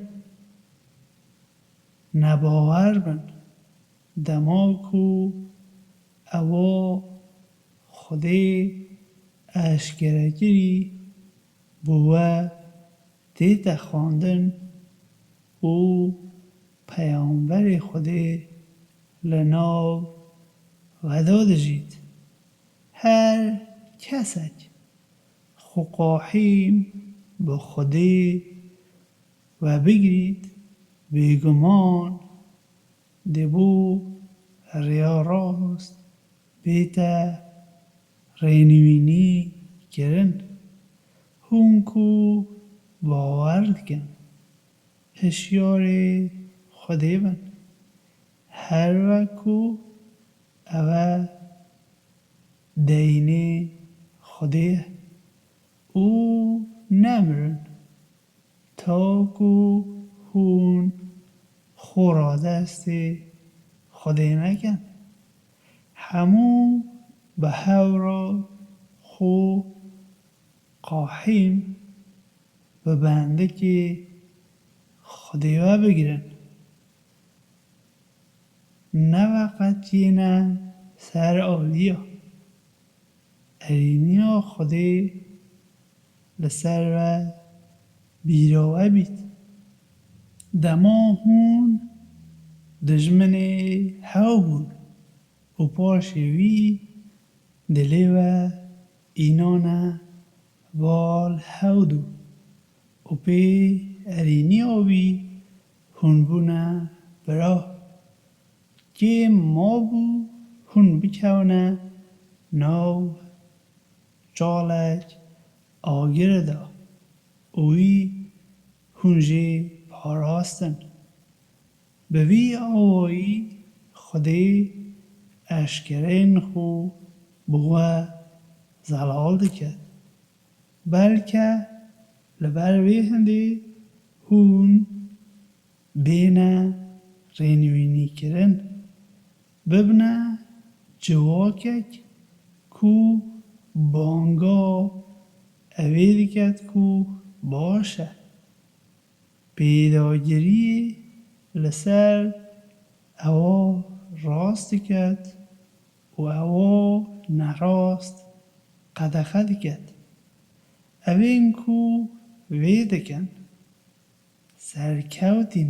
Speaker 1: نباور بن دماغو او خودی اشکرگیری بوه دیتا خواندن او پیامبر خودی لناو ودا دجید هر کسک خوقاحیم به خودی و بگرید بیگمان دبو ریا راست بیتا رینوینی کرن هونکو باور کن هشیار خودی بن هر وکو او دینه خودی او نمرن تاکو هون خورا دست خودی نکن همو به هورا خو قاحیم به بنده که خودیوه بگیرن نه وقت یه سر آلیا ارینیا خودی لسر و بیراوه بید دما هون دجمن هاو بون و پاشوی دلی و اینانه وال هاودو و پی ارینی آوی هون بونه برا که ما بو هون بکونه ناو چالک آگر دا اوی هونجی پاراستن به وی آوایی خودی اشکرین خو بوه زلال دکد بلکه لبر وی هندی هون بینه رینوینی کرن ببنه جواکک کو بانگا اوی دکد کو باشه پیداگیری لسر او راست دکد و او نراست قدخه دکد اوین کو وی دکن سرکوتی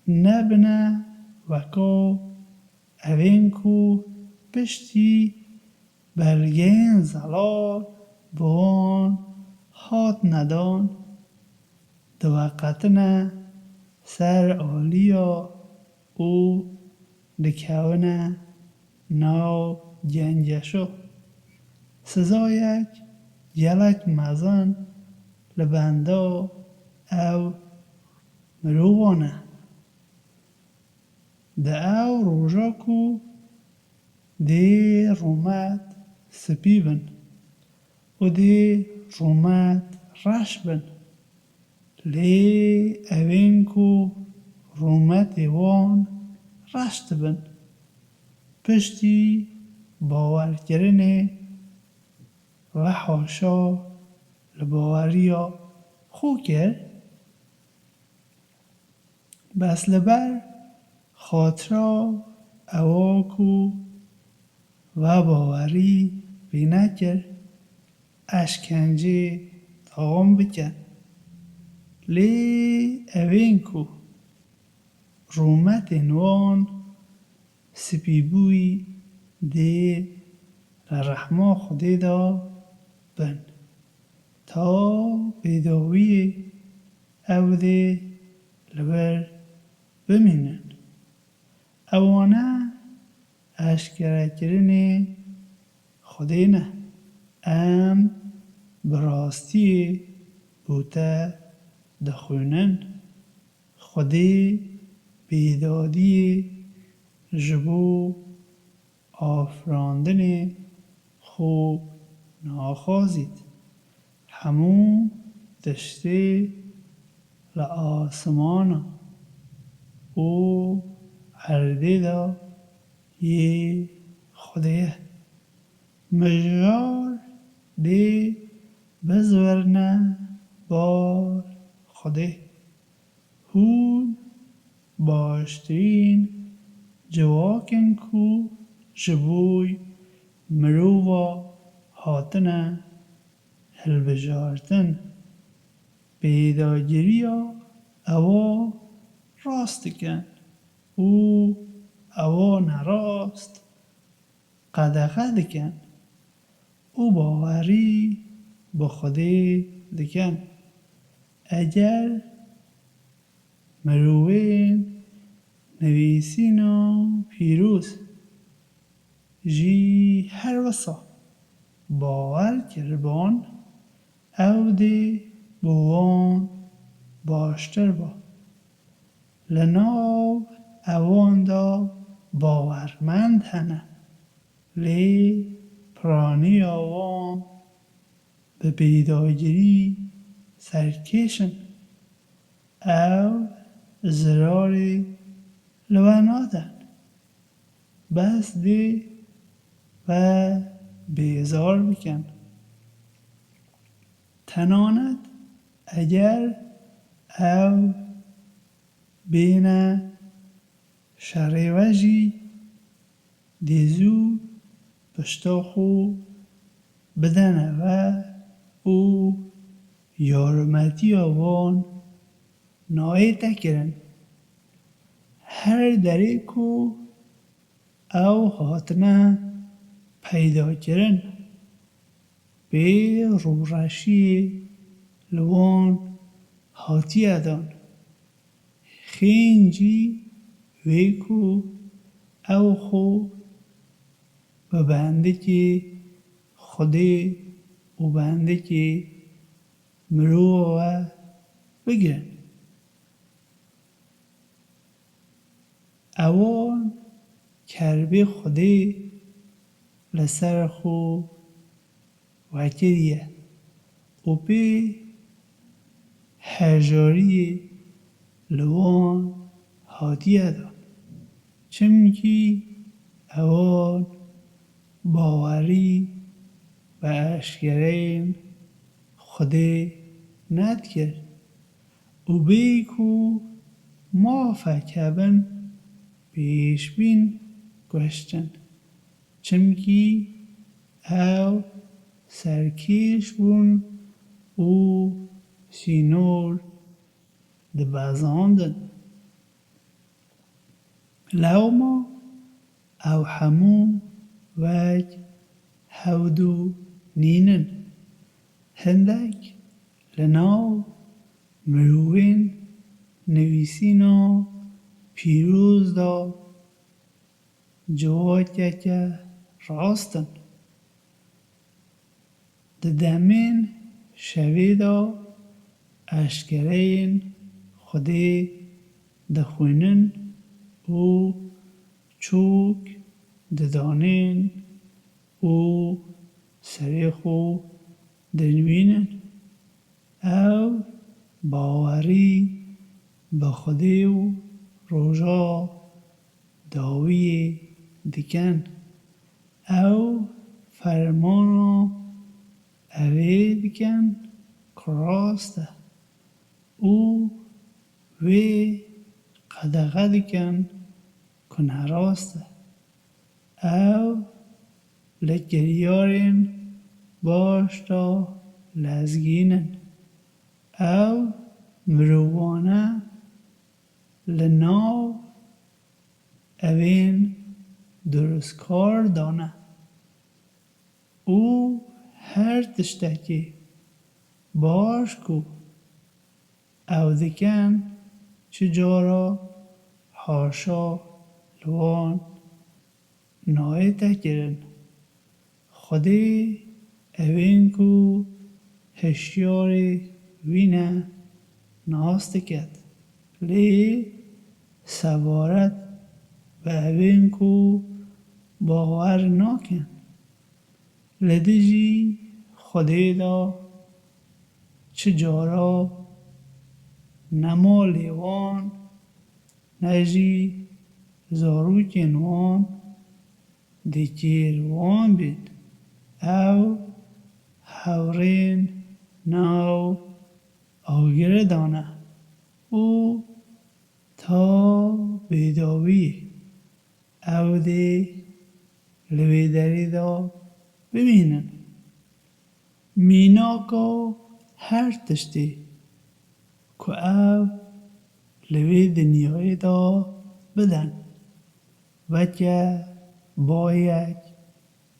Speaker 1: نه بنه وکا اوین کو پشتی بلگین زلال بوان هات ندان دو وقتنه سر آلیا او دکونه ناو جنجشو سزایک یلک مزن لبندا او مروانه ده او روژا کو دی رومت سپی بن و دی رومت رش بن لی اوین کو رومت وان رشت بن پشتی باور کردن و حاشا لباوریا خو کرد بس لبر خاطرا اواکو و باوری بینه کرد اشکنجه تاغم بکن لی اوین کو رومت نوان سپیبوی دی لرحما خودی دا بن تا بیداوی او دی لبر بمینن اوانه اشکره کرن خودی نه ام براستی بوته دخونن خودی بیدادی جبو آفراندن خوب ناخوازید همون دشته لآسمانا او عرده دا یه خدایه مجار دی بزورنه بار خوده هون باشترین جواکن کو جبوی مرووا هاتنه هلبجارتن پیداگیریا اوا راست کن او اوا نراست قدقه دکن او باوری با خوده دکن اگر مروین نویسینا پیروز جی هر وسا باور کربان او دی بوان باشتر با لناو اوان دا باورمند هنه لی پرانی آوان به پیداگیری سرکشن او زراری لونادن بس دی و بیزار بکن تناند اگر او بین شریوجی دیزو پشتا خو بدنه و او یارمتی آوان نایت کرن هر دری کو او هاتنه پیدا کرن به رورشی لوان هاتی ادان خینجی ویکو او خو به بنده که خوده و بنده که مرو و بگیرن اوان کربه خوده لسر خو وکریه و به هجاری لوان هاتیه دان چمکی اوان باوری و اشکرین خوده ند کرد و بیکو ما فکبن پیش بین گشتن چمکی او سرکیش بون او سینور دبازاندن لوما او همو وج هودو نینن هندک لناو مروین نویسینا پیروز دا جواتیا راستن ددمین شوی دا اشکرین خوده دخوینن او چوک ددانین او سریخو دنوینن او باوری به خوده و روژا داوی دکن او فرمانا اوی دکن کراسته او وی قدقه دکن کنه راسته او لگریارین باشتا لزگینن او مروانه لناو اوین درستکار دانه او هر تشتکی باش کو او دکن چجارا حاشا لوان نایت کرن خودی اوین کو هشیاری وینه ناست کد لی سوارت و اوین کو باور ناکن لدیجی خودی دا چجارا نما لیوان نجی زاروکن وان دیگر وان بید او هورین ناو آگر دانه او تا بیداوی او دی لویدری دا ببینن مینا کو هر تشتی که او لوی دنیای دا بدن و که با یک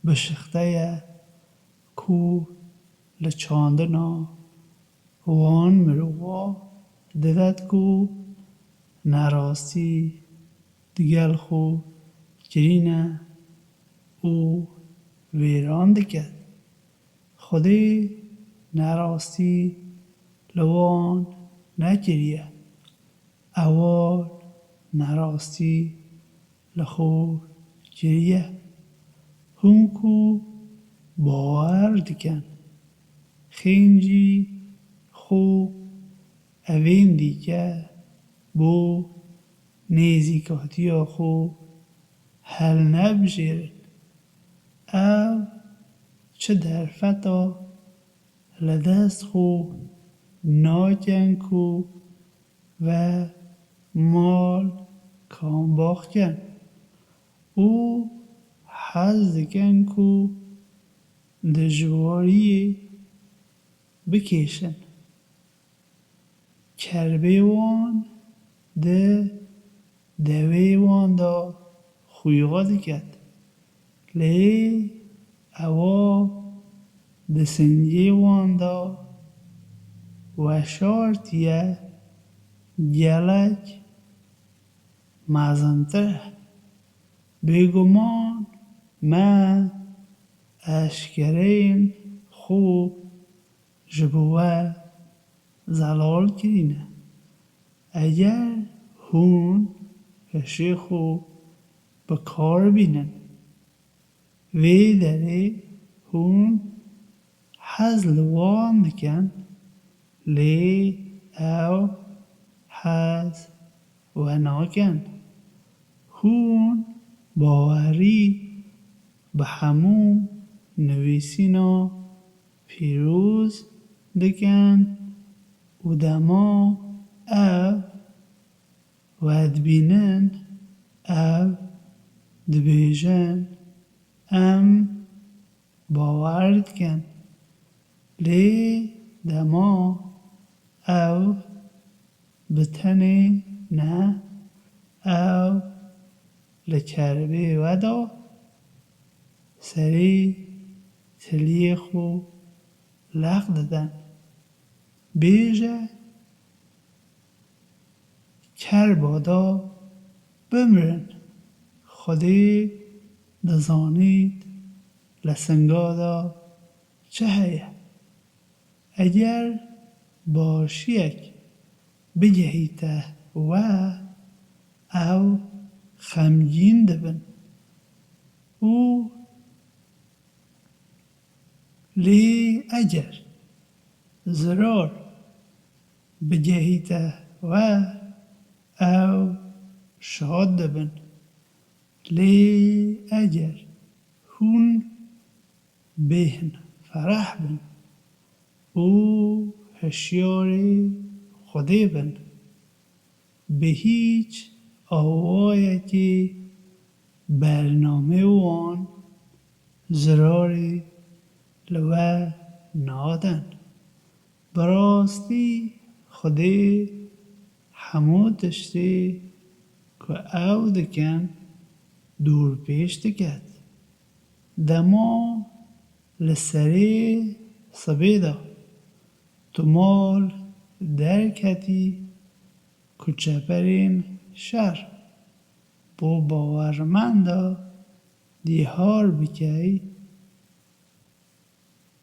Speaker 1: بشخته کو لچاندنا وان مرووا ددد کو نراستی دیگل خو جرینه او ویران دکد خودی نراستی لوان نجریه اوال نراستی لخو جریه هنکو باور دکن خینجی خو اوین دیگه بو نیزیکاتی خو هل نبجیرن او چه در فتا لدست خو ناجن کو و مال کام باخکن او حز دکن کو دجواری بکشن کربه وان ده دوی وان دا خویغا دکد لی اوا ده سنجی وان دا و شارتیه گلک مزنتره بگمان من اشکرین خوب جبوه زلال کرینه اگر هون هشی خوب به کار بینن وی داره هون حزل وان دکن لی او حز و ناکن هون باوری به همون نویسینا پیروز دکن و دما او ود بینن او دبیجن ام باور دکن لی دما او بتنی نه او لکربه ودا سری تلی خو لغ دادن بیجه کر بادا بمرن خودی دزانید لسنگادا چه هیه اگر باشیک بجهیته و او خمگین دبن او لی اگر زرار بجهیته و او شاد دبن لی اگر هون بهن فرح بن او هشیاری خودی بن به هیچ آوایتی برنامه وان زراری لوه نادن براستی خودی همو تشتی که او دکن دور پیش دکد دما لسری سبیدا تو مال درکتی کچپرین شر بو باورمندا دیهار بکی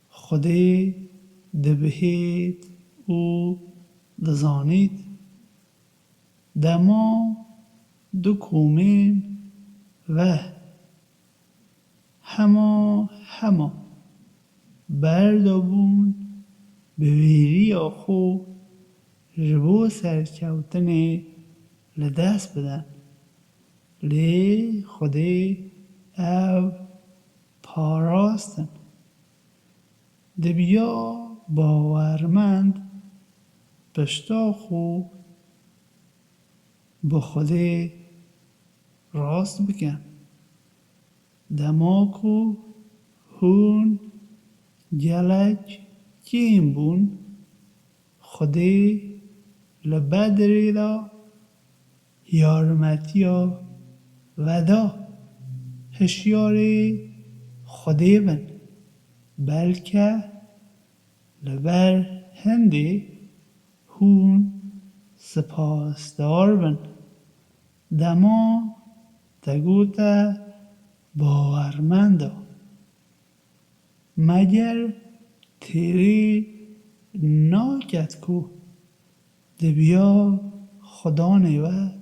Speaker 1: خودی دبهید او دزانید دما دو کومین و هما بردابون به ویری آخو جبو سرکوتن لدست بدن لی خودی او پاراستن دبیا باورمند پشتا خو به خودی راست بکن دماکو هون گلک کیم بون خودی لبدری دا یارمتیا ودا هشیاری خودی بن بلکه لبر هندی هون سپاسدار بن دما تگوتا باورمندا مگر تیری ناکت کو دبیا خدا نیوه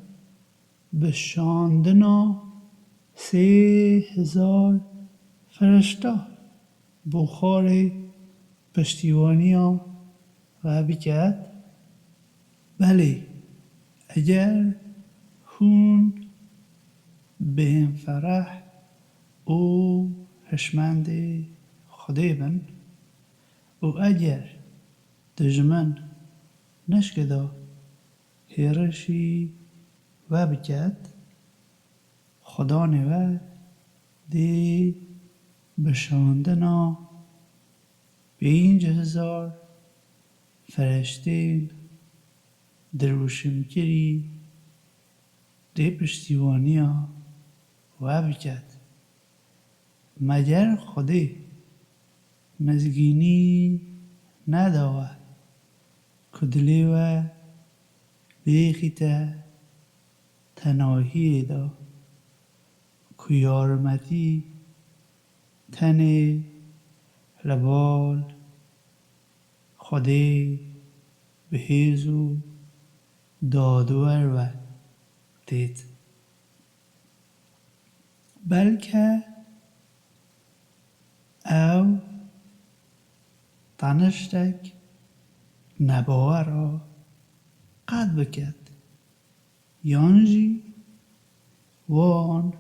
Speaker 1: بشاندنا 3000 فرشته بخار پشتیوانیا و بکت بله اگر هون بهم فرح او هشمند خدای بن و اگر دجمن نشکدا هیرشی و بکت خدا نوه دی بشاندنا 5000 فرشتین دروشم کری دی پشتیوانیا و بکت مگر خودی مزگینی نداوه کدلی و بیخیتا تناهی دا که یارمتی تنی لبال خودی بهیزو دادور و دید بلکه او تنشتک نباوه را قد بکد یانجی وان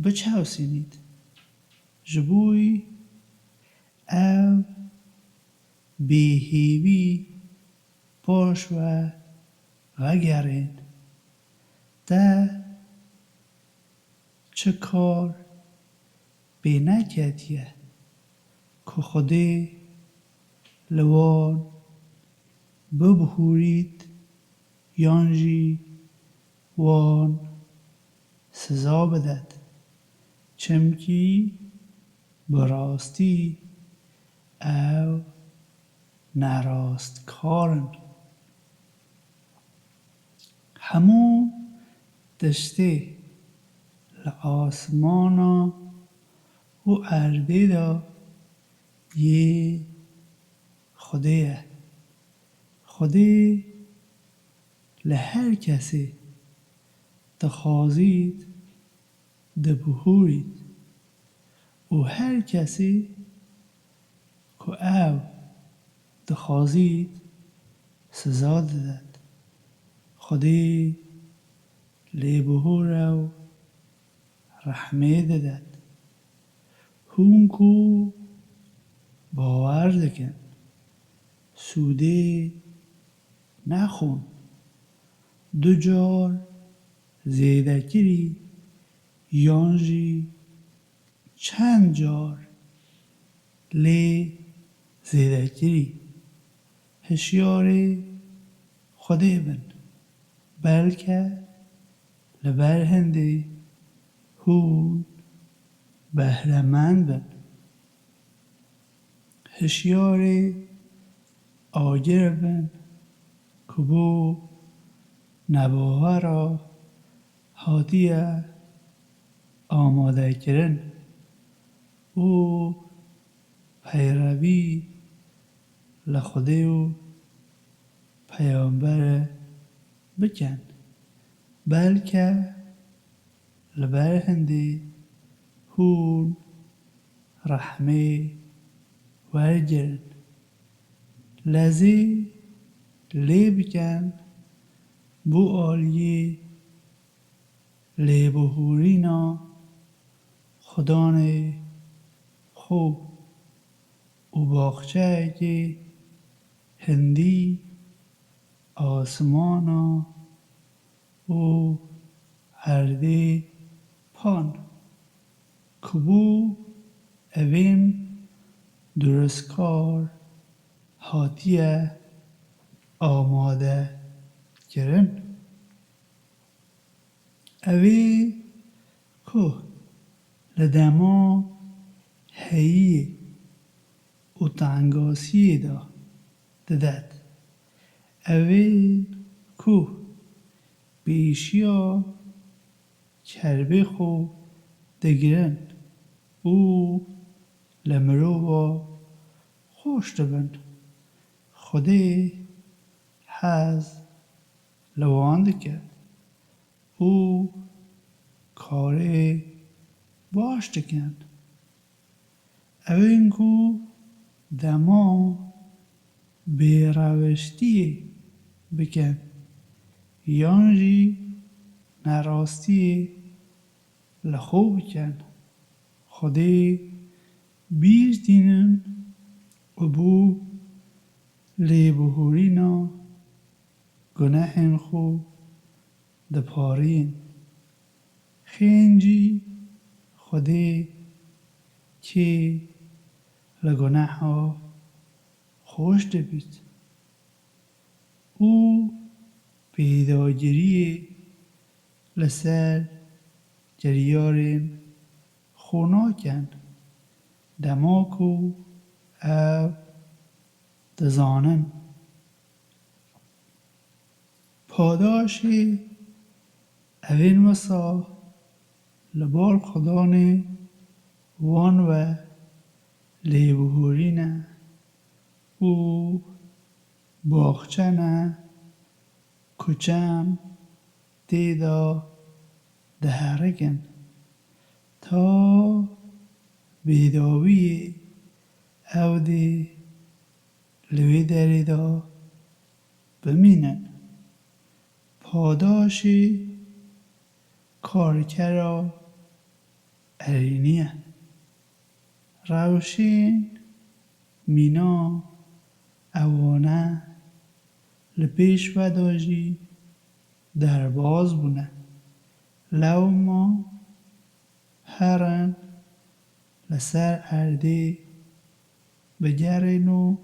Speaker 1: بچوسینید جبوی او بیهیوی پاش و وگرین ده چه کار بی نکدیه که خودی لوان ببهورید یانجی وان سزا بدد چمکی براستی او نراست کارن همو دشته لآسمانا و ارده دا یه خودیه خودی لهر کسی دخوازید دبهورید و هر کسی که او دخوازید سزا دادد خودی لی بهور و رحمه دادد هون کو باور دکن سوده نخون 2 جار زیده کری یانجی چند جار لی زیده کری هشیاری خودی بن بلکه لبر هندی هون بهرمند بن هشیاری آگر بن که بو نباوه را هاتیه آماده کرن او پیروی لخودی و پیامبر بکن بلکه لبر هندی هون رحمه ورگرن لذی لی بکن بو آلیه لیبهورینا خدان خوب او باغچه هندی آسمانا او هرده پان کبو اوین درستکار هاتیه آماده کرن اوی که لدما هیی و تنگاسی دا ددد اوی که بیشیا چربی خو دگرن او لمرو خوش دبن خودی حز لوان دکرد او کاری باش دکن اوین کو دما بیروشتی بکن یانجی نراستی لخو بکن خودی بیش دینن و بو لیبهورینا گناهن خو دپارین خینجی خودی که لگناه ها خوش دبید او پیداگیری لسر جریارین خوناکن دماکو او دزانن پاداشی اوین مسا لبال خدان وان و لیبهورینه او باغچنه کچم دیدا دهرگن تا بیداوی او دی لوی دریدا بمینن پاداشی کارکرا ارینیه روشین مینا اوانه لپیش وداجی درباز بونه لو ما هرن لسر ارده بگرین و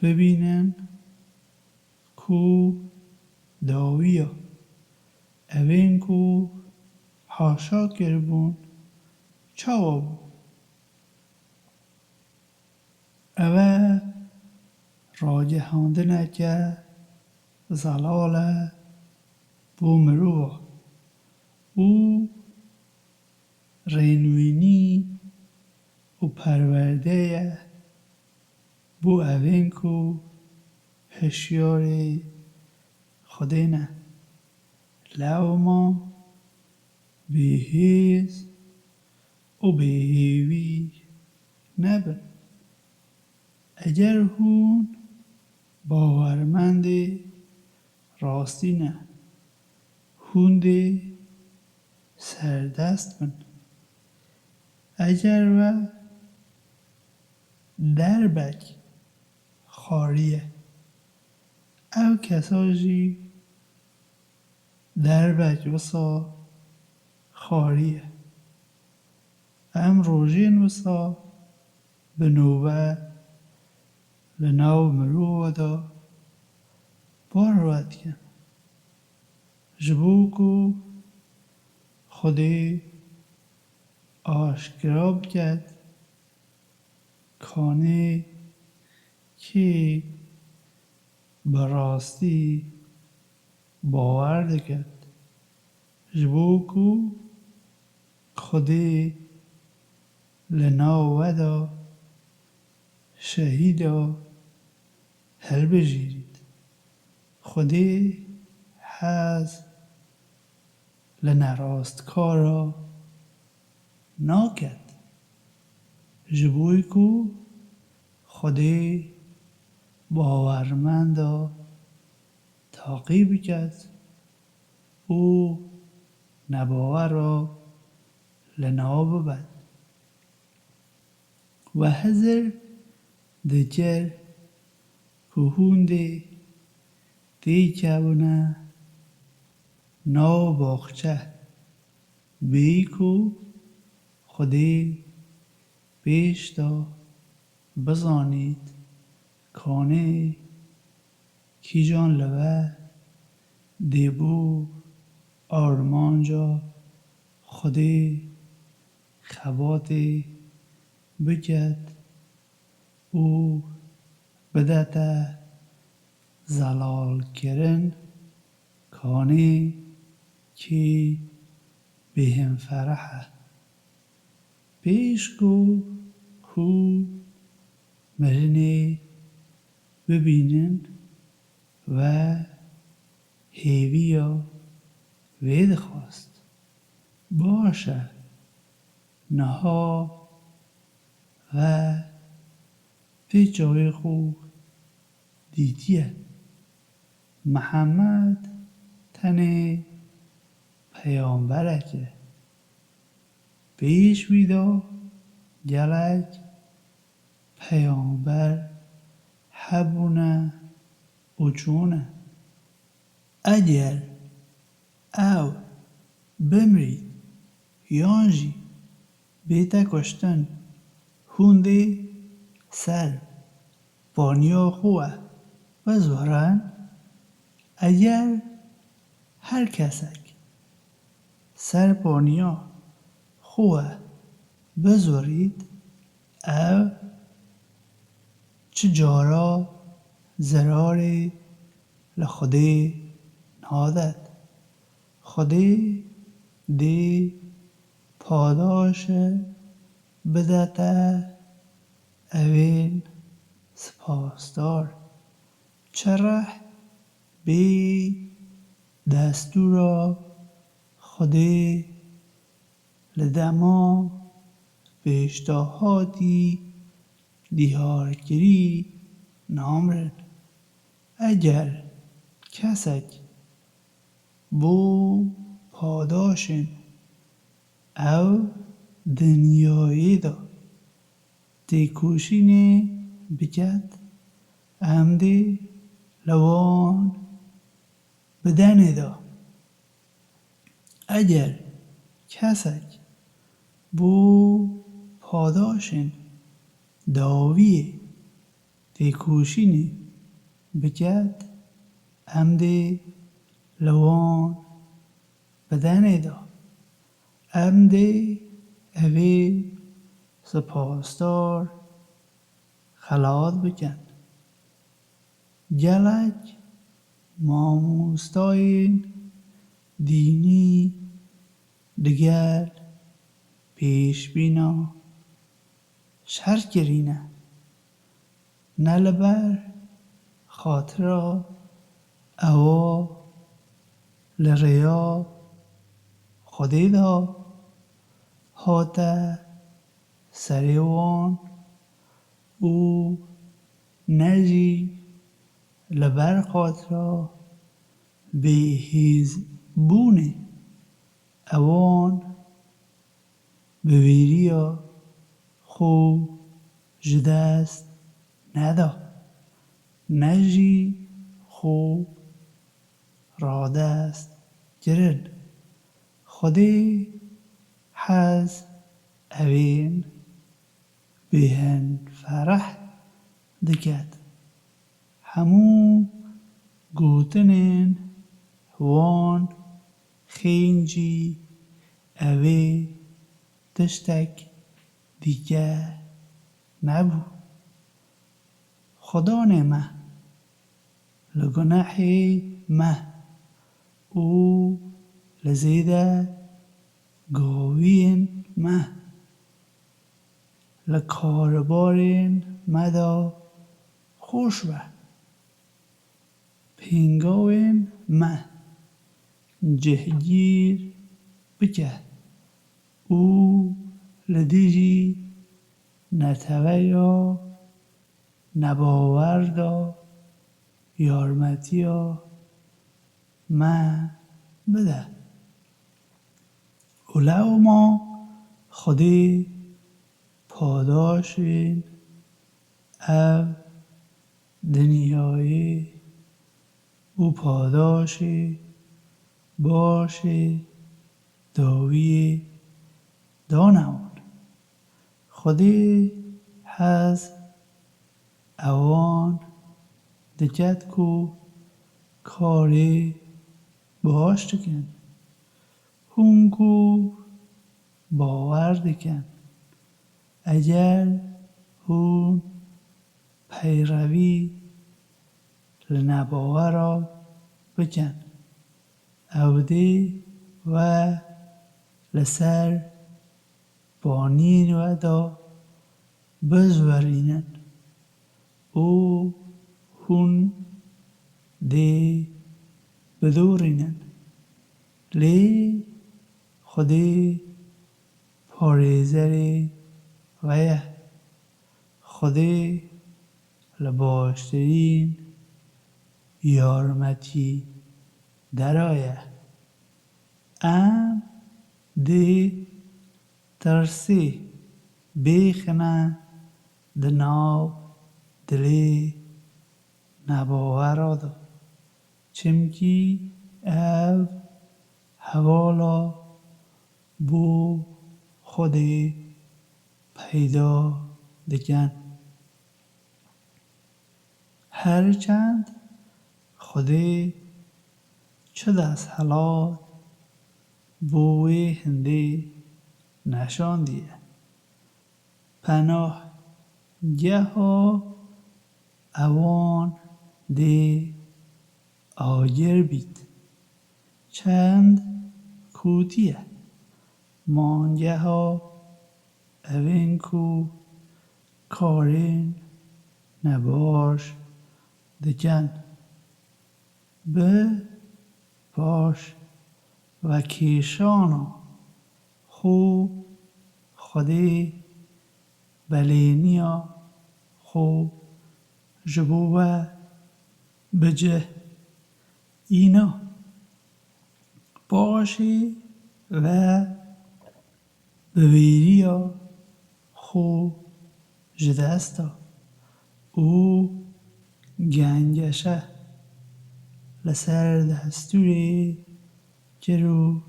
Speaker 1: ببینن کو داویا اوین کو حاشا کربون چاوابو اوه راجهانده نکه زلاله بو مروه او رینوینی و پرورده بو اوین کو هشیار خودینه لو ما بیهیز و بیهیوی نبن اگر هون باورمند راستی نه هونده سردست بن اگر و دربک خاریه او کساجی دربک وسا خاریه ام روژین وسا به نوبه لناو مروه دا باروت کن جبوکو خودی آشکرا بکد کانه که براستی باور دکد جبوکو خودی لناو ودا شهیدا هل بجیرید خودی حز لنراست کارا ناکد جبوی کو خودی باورمندا تا تاقی بکد او نباور را لنا ببد و هزر دجر کهونده دیکه بونه ناو باغچه بیکو خودی پیش دا بزانید کانه کی جان لوه دیبو آرمانجا خودی خباتی بکد او بدت زلال کرن کانه کی بهم فرحه پیش گو کو مرنه ببینن و هیویا وید خواست باشه نها و به جای خو دیدیه محمد تنه پیامبرکه پیش ویدا گلک پیامبر هبونه اچونه اگر او بمرید یانجی بیتا کشتن هونده سر بانیا خواه بزورن اگر هر کسک سر بانیا خواه بزورید او چه جارا زراری لخوده نادد خودی دی پاداش بدته اوین سپاسدار چرا بی دستورا خودی لدما پیشتاهاتی دیارگیری نامرن اگر کسک بو پاداشن او دنیایی دا دیکوشینه بکد امده لوان بدنه دا اگر کسک بو پاداشن داویه دیکوشینه بکد امده لوان بدنه دا امده اوی سپاسدار خلات بکن گلک ماموستاین دینی دگر پیش بینا شر کرینه نلبر خاطرا اوا لریا خودی دا هاته سریوان او نجی لبر خاطرا به هیز بونه اوان بویریا خو جدست ندا نجی خو رادست گرن خودی حز اوین بهن فرح دکد همو گوتنین وان خینجی اوی تشتک دیگه نبو خدا نمه لگناح مه او لزیده گاوین مه لکاربارین مدا خوش به پینگاوین مه جهگیر بکه او لدیجی نتویا نباوردا یارمتیا ما بده اولو ما خودی پاداشین او دنیای او پاداشی باشی داوی دانون خودی هز اوان دجت کو کاری باش دکن هونگو باور دکن اگر هون پیروی لنباورا بکن اودی و لسر بانین و دا بزورینن او هون دی بدورینن لی خودی پاریزری ویه خودی لباشترین یارمتی درایه ام دی ترسی بیخنه دناو دلی نباورادا چمکی او حوالا بو خودی پیدا دکن هرچند خودی چه دست حلال بوی هندی نشاندیه پناه گه ها اوان دی آگر بید چند کوتیه مانگه ها اوین کو کارین نباش دکن به باش و کیشانا خوب خودی بلینیا خوب جبوه بجه اینا باشی و بویریا خوب جدستا او گنگشه لسر دستوری جرو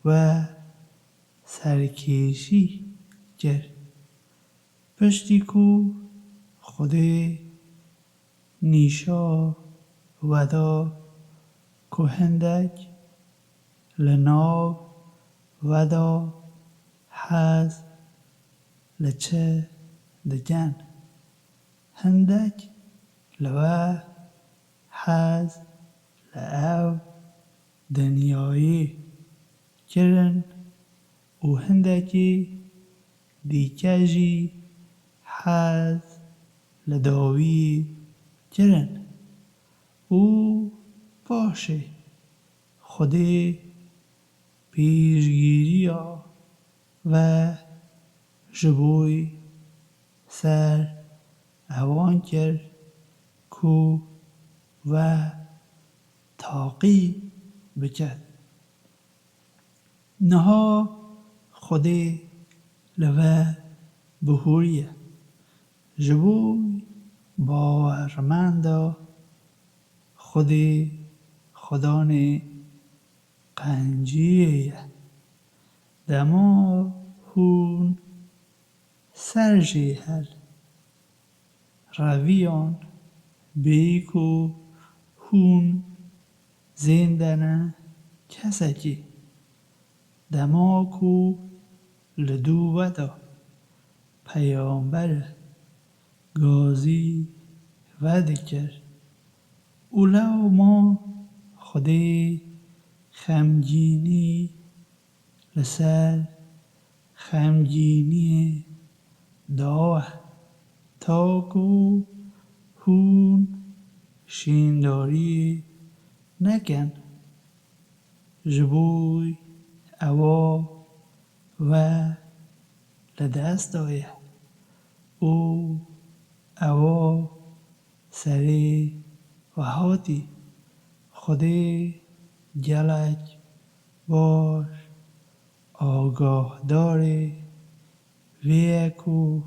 Speaker 1: و سرکیشی گر پشتی کو خودی نیشا ودا کهندک لناو ودا حز لچه دگن هندک لوه حز لعو دنیایی کرن و هندکی دیکجی حز لداوی کرن او باشه خودی پیشگیریا و جبوی سر اوان کرد کو و تاقی بکرد نها خودی لوه بهوریه جبوی باورمندا خودی خدانه قنجیه دما هون سرجی هل رویان بیکو هون زندنه کسکی دما کو لدو ودا پیامبر گازی ودکر اولو ما خودی خمگینی لسر خمگینی داوه تاکو هون شینداری نکن جبوی اوا و لدست دایه او اوا سری و هاتی خودی گلک باش آگاه داری ویکو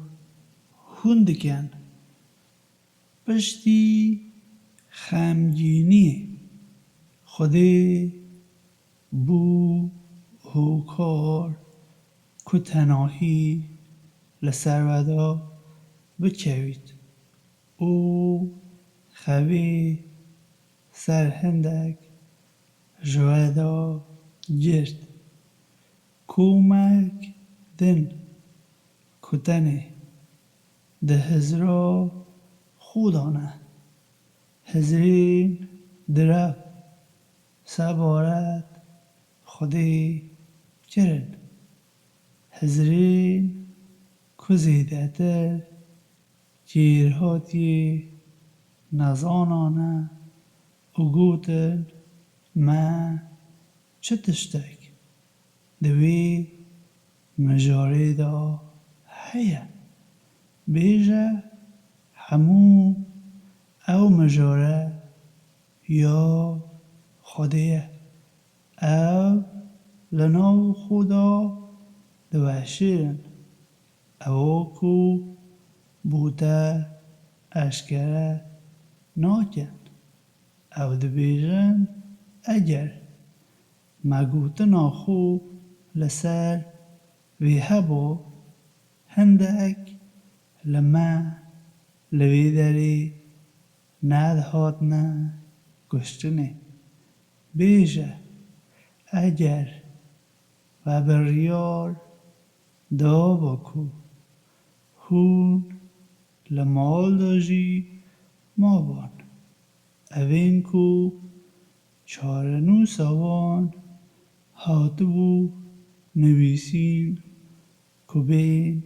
Speaker 1: هندکن پشتی خمگینی خودی بو هوکار که تناهی لسرودا بکوید او خوی سرهندک جوادا گرد کومک دن کتنه ده هزرا خودانه هزرین درب سبارت خودی کرن هزرین کزیده تر گیرهاتی نزانانه اگوتن ما چه تشتک دوی مجاری دا هیا بیجه همو او مجاره یا خودیه او لناو خدا دوشیرن او کو بوده اشکره ناکن او دبیجن اگر مگوتنا خو لسر وی هبو هندک لما لوی داری ندهاتنا گشتنه بیجه اگر و بریار دا باکو هون لمال داجی ما بان اوین کو چارنو سوان هاتبو نویسین که بین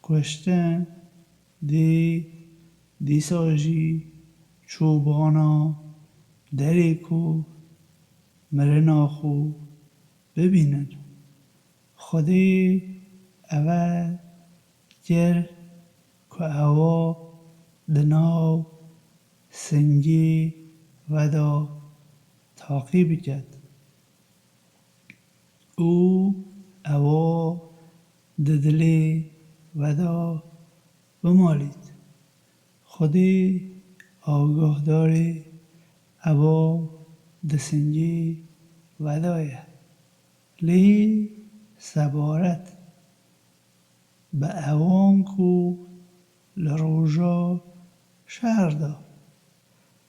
Speaker 1: کشتن دی ساجی چوبانا دری کو مرنا خو ببینن خودی اول گر که اوا دناو سنگی ودا تعقیب کرد او اوا ددلی ودا بمالید خودی آگاه داری اوا دسنگی ودایه لی سبارت به اوان کو لروژا شهر دا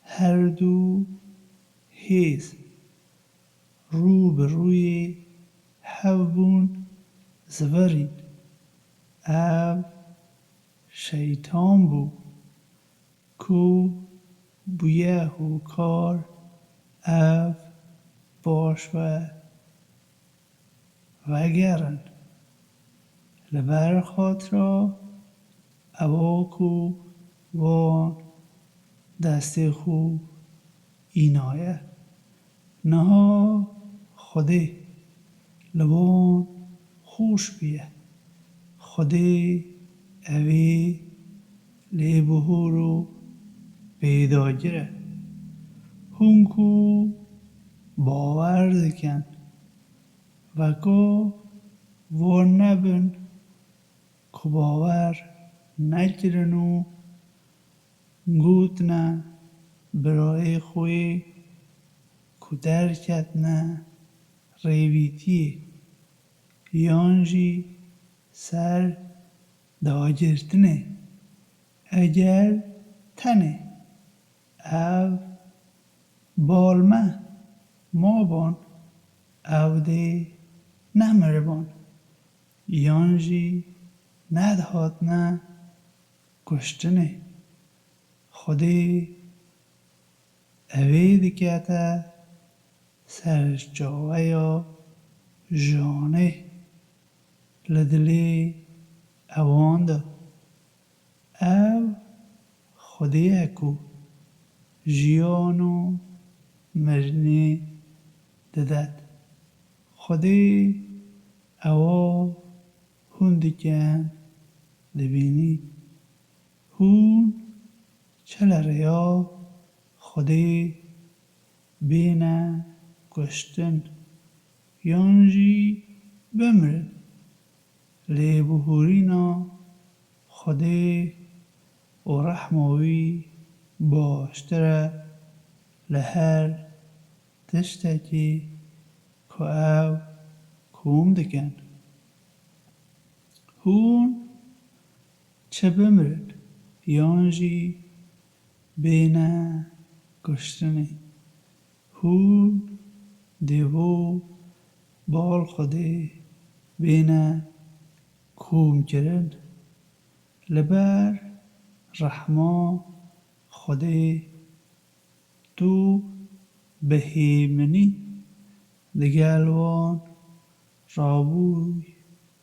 Speaker 1: هر دو هیز رو به روی حبون زورین او شیطان بو کو بویه و کار او باش وگرن لبر خاطرا او کو وان دست خو اینایه نها خودی لبان خوش بیه خودی اوی لی بهورو پیدا گره هنکو باور دکن وکو ور نبن که باور نکرنو گوتنه برای خوی که درکتنه ریویتی یانجی سر داگرتنه اگر تنه او بالمه ما بان او دی نمره بان یانجی ندهاتنه کشتنه خودی اوی دکته سرش جاوه یا جانه لدلی اوان دا او خودی اکو جیانو مرنی ددد خودی اوا هندکن دبینی هون چلریا خودی بینه کشتن یانجی بمرن لی بهورینا خودی و رحموی باشتره لهر تشتکی که او کوم دکن هون چه بمرن یانجی بینه کشتنی هون دیو بال خودی بینه کوم کرن لبر رحما خودی تو بهیمنی دگلوان رابوی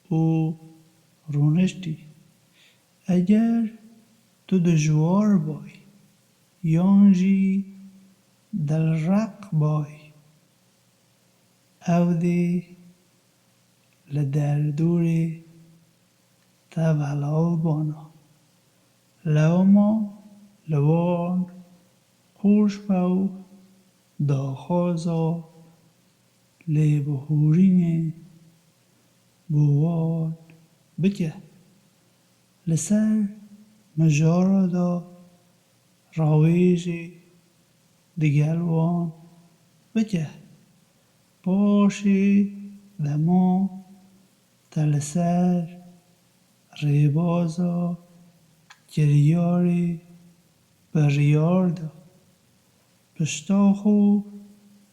Speaker 1: او رونشتی اگر تو دجوار بای یانجی دلرق بای او دی لدردوری تبلال بانا لوما لوان قوش بو داخازا لی بهورین بوان بکه لسر مجارا دا راویجی دگلوان بکه باشی دما تلسر ریبازا گریاری بریار دا پشتاخو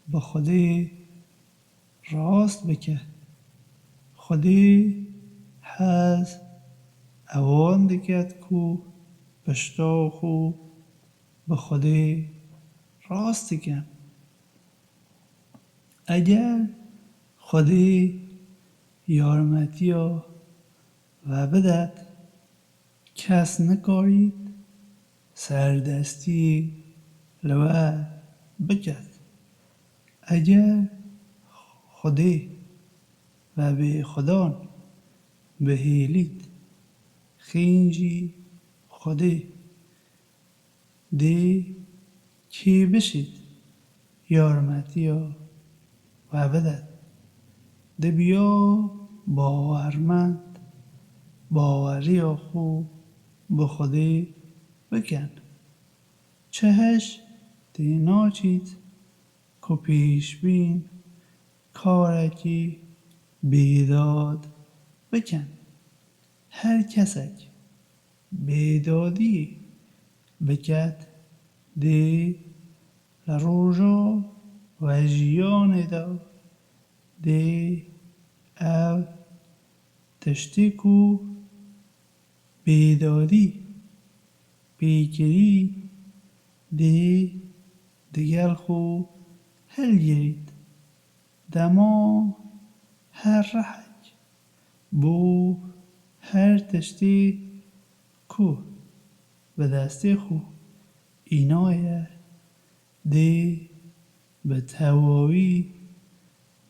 Speaker 1: به خودی راست بکه خودی هز اوان دکت کو پشتاخو به خودی راست کن اگر خودی یارمتیا و بدت کس نکارید سردستی لوه بکد اگر خودی و به خدان بهیلید خینجی خودی دی کی بشید یارمتیا و بدد دی بیا باورمند باوری خو به خودی بکن چهش دی ناچید که پیش بین کارکی بیداد بکن هر کسک بیدادی بکد دی لروژا و جیان دا دی او تشتی کو بیدادی پیکری دی دگل خو هل گرید دما هر رحک بو هر تشتی کو به دستی خو اینایه دی به تواوی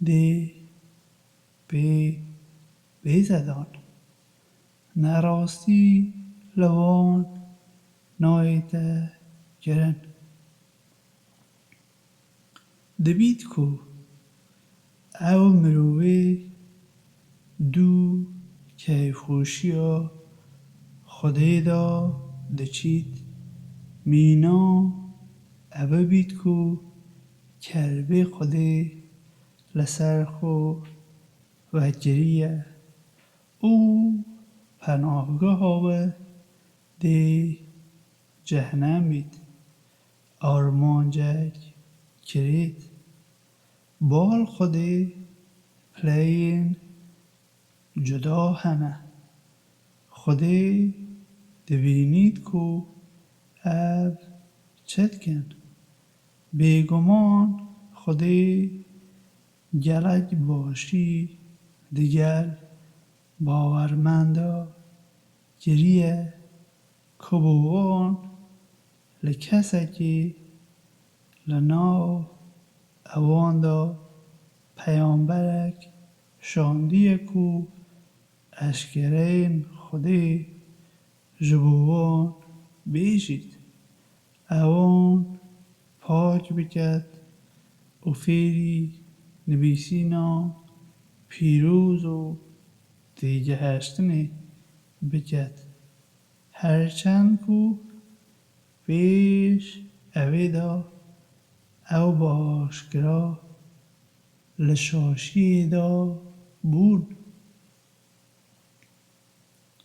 Speaker 1: دی بیزدان نراستی لوان نایت گرن دبید کو او مروی دو کیفوشیا خودی دا دچید مینا او بید کو کربی خودی لسر خو و گریه او پناهگاه ها دی جهنم بید آرمانجک کرید بال خودی پلین جدا همه خودی دوینید کو اب چتکن بیگمان خودی گلک باشی دیگر باورمندا گریه کبوان لکسکی لنا اوان دا پیامبرک شاندیه کو اشکرین خودی جبوان بیشید اوان پاک بکد و فیری نبیسینا پیروز و دیگه هشتنی بکد هرچند کو پیش اویدا او باشکرا لشاشی دا بود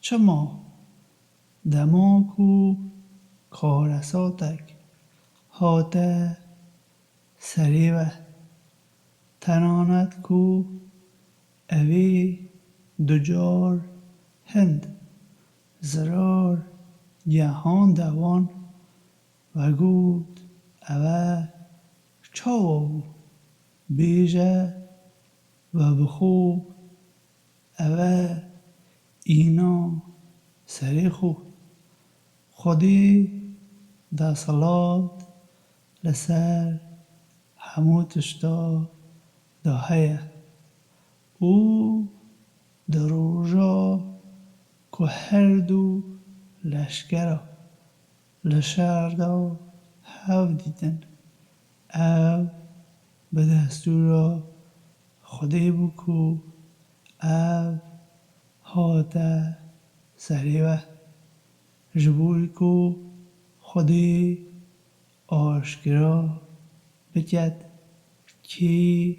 Speaker 1: چما دما کو کارساتک هاته سریوه تنانت کو اوی دجار هند زرار جهان دوان و گود اوه چاو بیجه و بخو اوه اینا سری خو خودی دا صلات لسر همو تشتا دا هیه او در روژا که هر دو لشکره لشر دا هف دیدن او به دستور خودی بکو او هاته سریوه جبوی کو خودی آشکرا بکد کی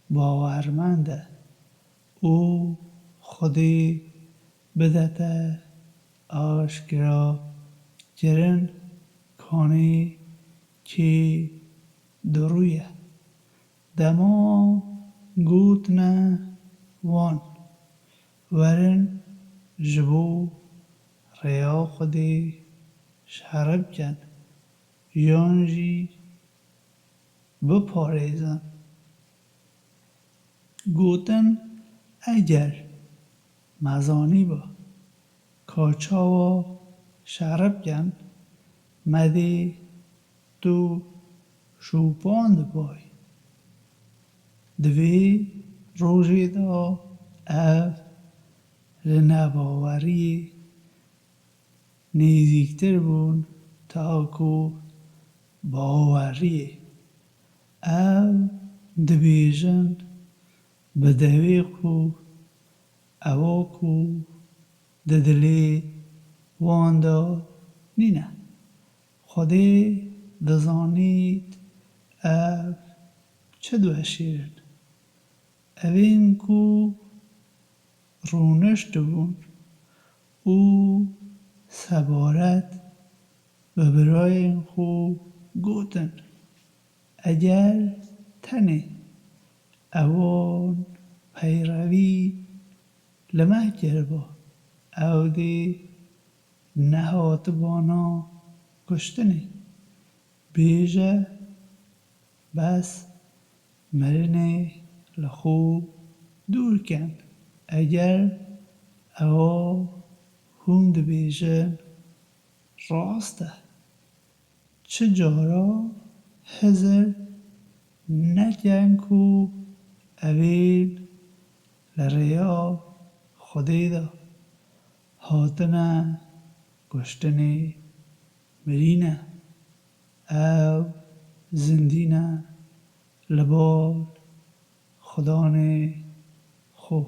Speaker 1: باورمنده او خودی بدته آشکرا کرن کانی کی درویه دما گوتنه وان ورن جبو ریا خودی شرب کن یانجی بپاریزن گوتن اگر مزانی با کاچاوا شرب کن مدی تو شوپاند بای دوی روژی دا او لنباوری نیزیکتر بون تا کو باوری او دبیجن به دوی خو او کو ددلی واندا نینه خودی دزانید او چه دوشیرن اوین کو رونشت بون او سبارت و برای خو گوتن اگر تنه اوان پیروی لمه کربا او دی نهات بانا کشتنی بیجه بس مرنه لخو دور کن اگر او هند بیجه راسته چه جارا هزر نکن کو اویل لریا خودی دا هاتنه گشتنی مرینه او زندینه لبال خدانه خو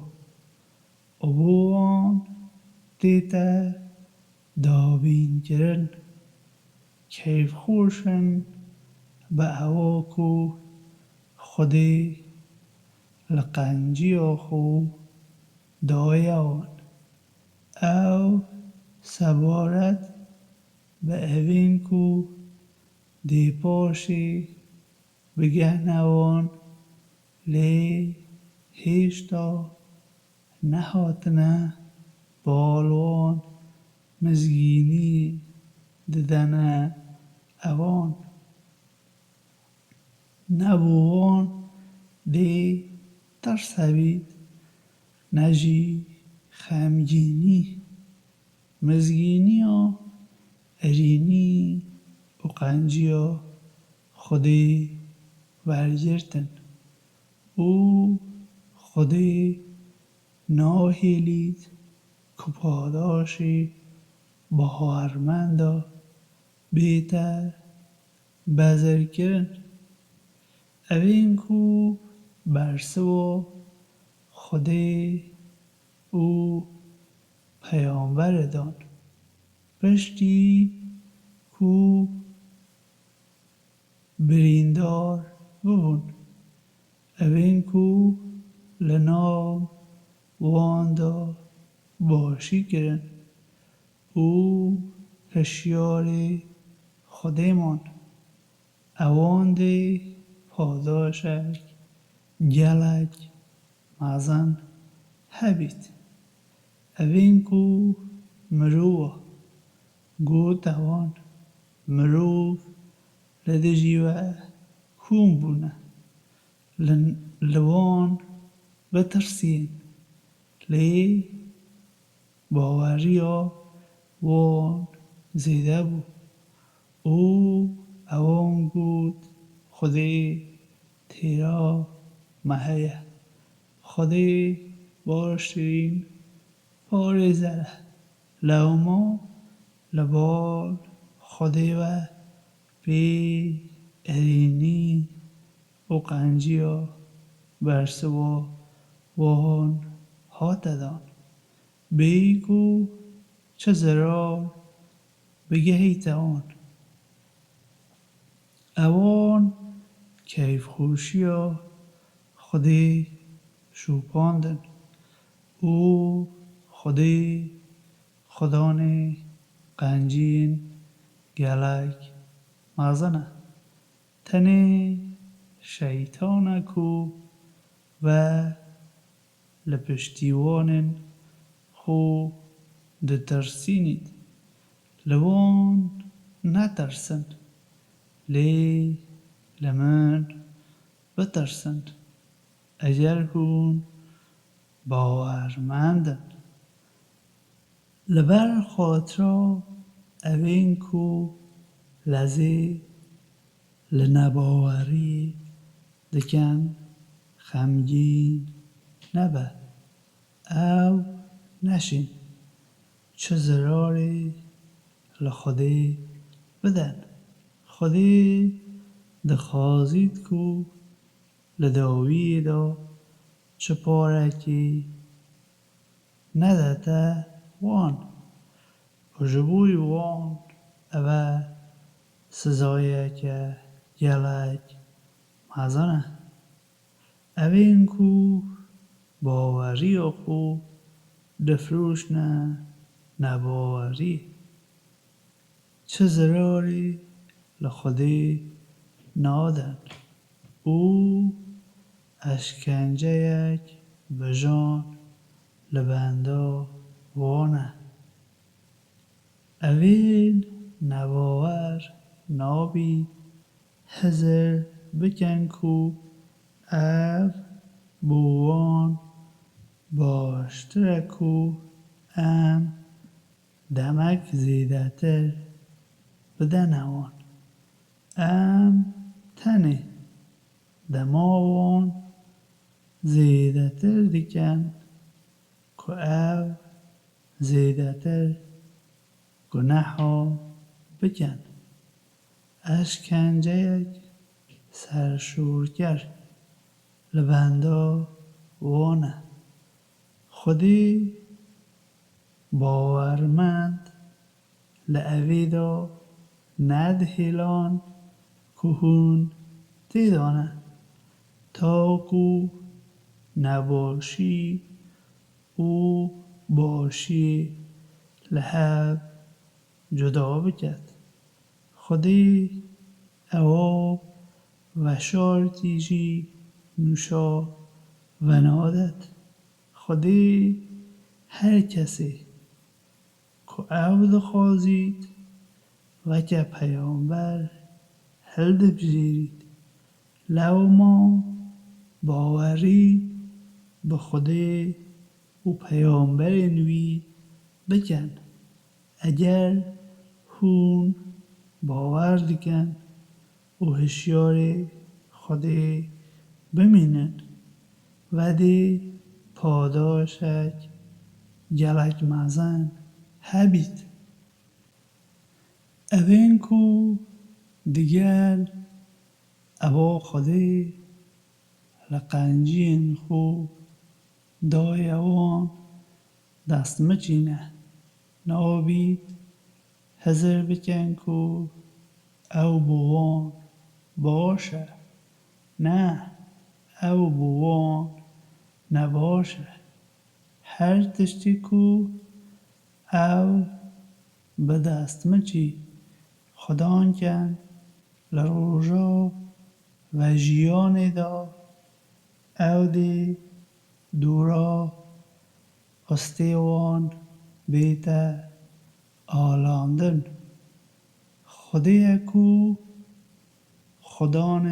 Speaker 1: ابوان دیتا دابین کرن کیف خورشن به اواکو خودی لقنجی خو دایان او سبارت به اوین کو دی پاشی بگهنوان لی هیشتا نهاتنه بالوان مزگینی ددنه اوان نبوان دی ترسوید نجی خمگینی مزگینی ها ارینی و قنجی ها خودی ورگرتن او خودی ناهیلید که پاداشی باورمندا بیتر بزر کرن اوین کو برسه و خودی او پیامبر دان پشتی کو بریندار ببون اوین کو لنام واندا باشی کرن او هشیار خودمان اوانده پاداشک گلک مزن هبید اوین کو مروه گوت اوان مروف لدجیوه کون بونه لوان بترسین لی باوریا وان زیده بو او اوان گود خودی تیرا مهیه خودی باشترین پارزره لوما لبال خودی و بی ارینی و قنجیا برسه و وان هاتدان بیگو چه زرار بگهیت آن اوان کیف خوشیا خودی شوپاندن او خودی خدان قنجین گلک مزنه تنی شیطانکو و لپشتیوان خو دترسینید لوان نترسن لی لمن بترسن اگر هون باورمندن لبر خاطرا اوین کو لزی لنباوری دکن خمگین نبه او نشین چه زراری لخودی بدن خودی دخوازید کو لداوی دا چه پارکی ندته وان وجبوی وان او سزایه که گلک مزنه اوین کو باوری خو دفروش نه نباوری چه زراری لخودی نادن او اشکنجه یک بجان لبندا وانه اوین نباور نابی هزر بکن کو او بوان باشترکو ام دمک زیده تر بدن اوان ام تنه دماوان زیده تر دیکن که او زیده تر گناها بکن اشکنجه یک سرشورگر لبندا وانه خودی باورمند لعویدا ندهیلان کهون تیدانه تا کو نباشی او باشی لحب جدا بکد خودی او وشار تیجی نوشا و نادت خودی هر کسی که او خوازید و که پیامبر هلد بجیرید لو ما باوری به خودی و پیامبر نوی بکن اگر هون باور دیکن و هشیار خودی بمینن و دی پاداشک گلک مزن هبید اوین کو دیگر ابا خودی لقنجین خو دایوان دست مچینه نابید هزر بکن کو او بوان باشه نه او بوان نباشه هر تشتی کو او به دست مچی خدان کن لروژا و جیان دا او دی دورا استیوان بیت آلاندن خدای کو خدان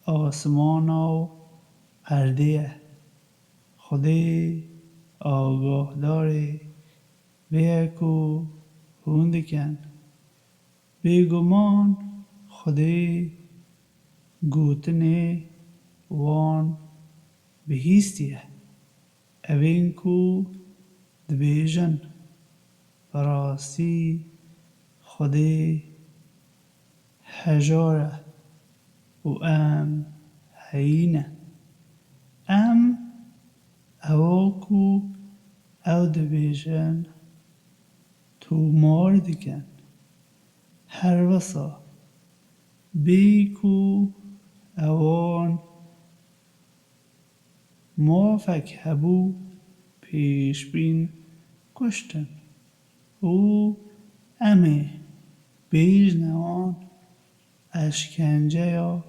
Speaker 1: آسمان و پرده خدای آگاه داره بیه کو هوندکن بیگمان خدای گوتنه وان بهیستیه اوین کو دبیجن براستی خدای هجاره و ام هینه ام او کو او دبیجن تو مار دکن هر وسا بی کو اوان موافق هبو پیش بین کشتن او امه بیج نوان اشکنجه یا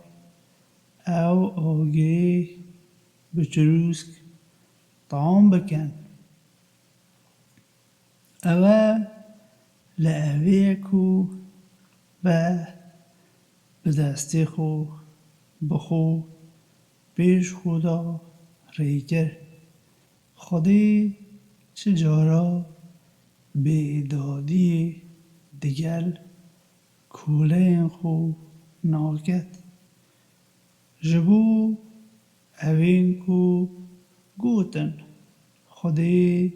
Speaker 1: او آگه بچروسک طعام بکن اوه لعوه کو و به دستی خو بخو پیش خدا ریگر خودی چجارا بیدادی دیگل کوله خو ناکت جبو اوین کو گوتن خودی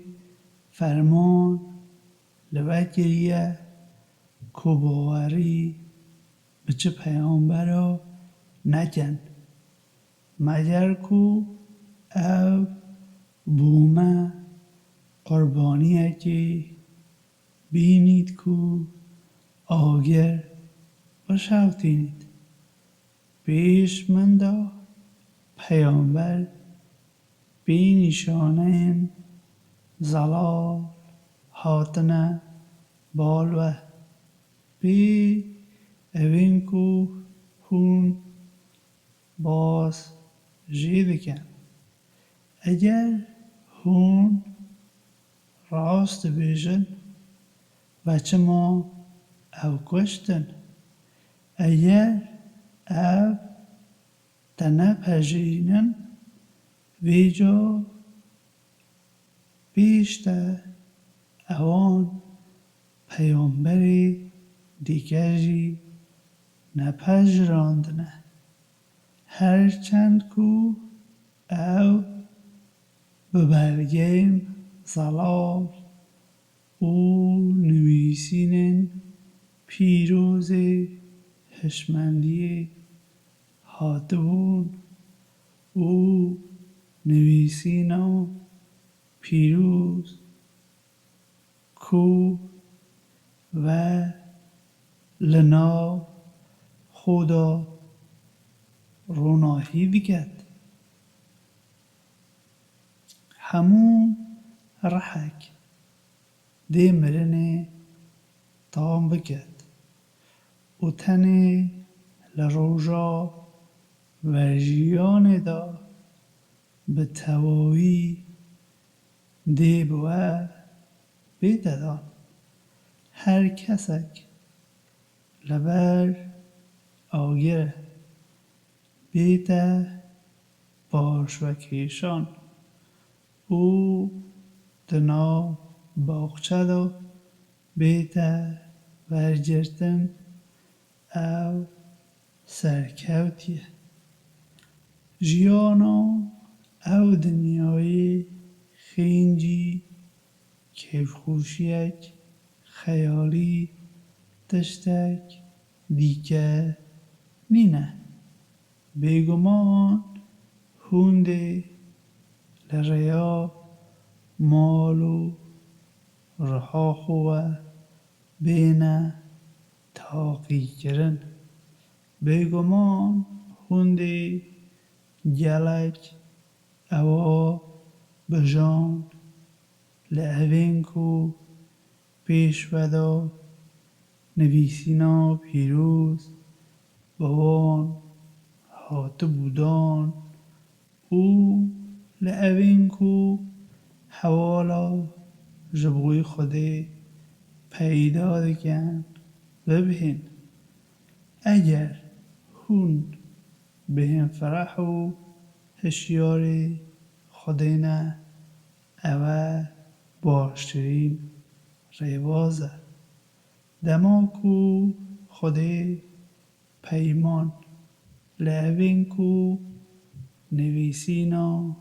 Speaker 1: فرمان لوکریه کو باوری به چه پیامبرا نکن مگر کو او بومه قربانیه که بینید کو آگر و شوتینید پیش من دا پیامبر بی نشانه زلال هاتنه بالوه بی اوین کو هون باز جید کن اگر هون راست بیجن بچه ما او کشتن اگر او تنپجینن ویجا بیشتر اوان پیامبری دیگری نپجراندنه هرچند کو او ببرگیم زلال او نویسینن پیروز هشمندی هاتبون او نویسینا پیروز کو و لنا خدا روناهی بکد همون رحک دی مرنه تام بکد و تنه لروژا و جیان دا به توایی دی بوه بیددان هر کسک لبر آگره بیته باش و کیشان او دنا باغچه دا بیته ورگرتن او سرکوتیه جیانا او دنیای خینجی کیفخوشیک خیالی تشتک دیگه نینه بیگمان هونده لریا مالو رها خواه بینه تاقی کرن بگمان هونده گلک اوا بجان لعوین کو پیش ودا نویسینا پیروز بوان هات بودان او لعوین کو حوالا جبوی خوده پیدا دکن ببین اگر هون بهم فرح و هشیار خودینه اوه باشترین ریوازه دماکو خوده پیمان لعوین کو نویسینا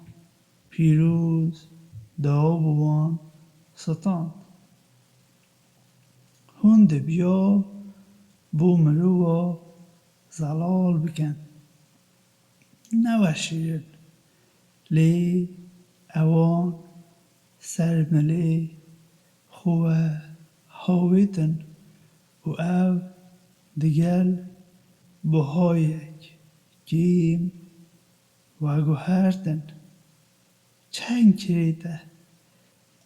Speaker 1: پیروز دابوان ستان هند بیا بو مروه زلال بکن نوشیرن لی اوان سرملی خواه هاویتن و او دگل بهایک گیم و گوهردن چند کریده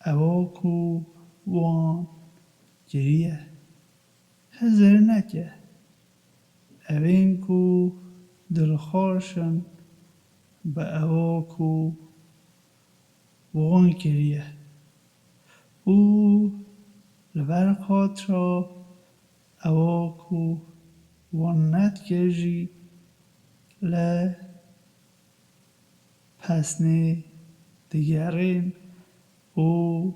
Speaker 1: اواکو وان گریه هزر نکه اوین کو دلخوشن به اواکو وان گریه او لبر خاطرا اواکو وان نت گرژی ل پسنه دیگرین او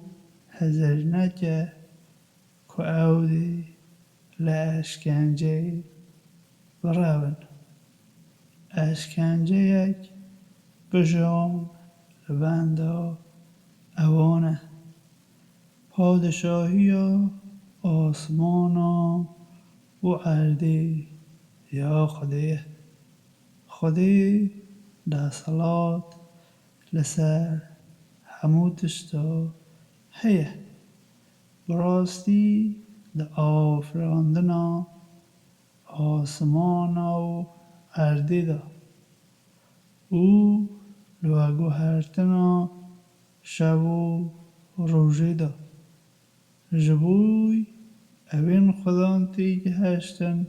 Speaker 1: هزر نکه که اودی لاشکنجه برون اشکنجه یک بجان لبندا اوانه پادشاهی آسمانا و عرده یا خدای ده صلات لسر همو تشتا هیه براستی ده آفراندنا آسمانا و عرده ده او لوگو هرتنا شب و روژه ده جبوی اوین خدان تیگه هشتن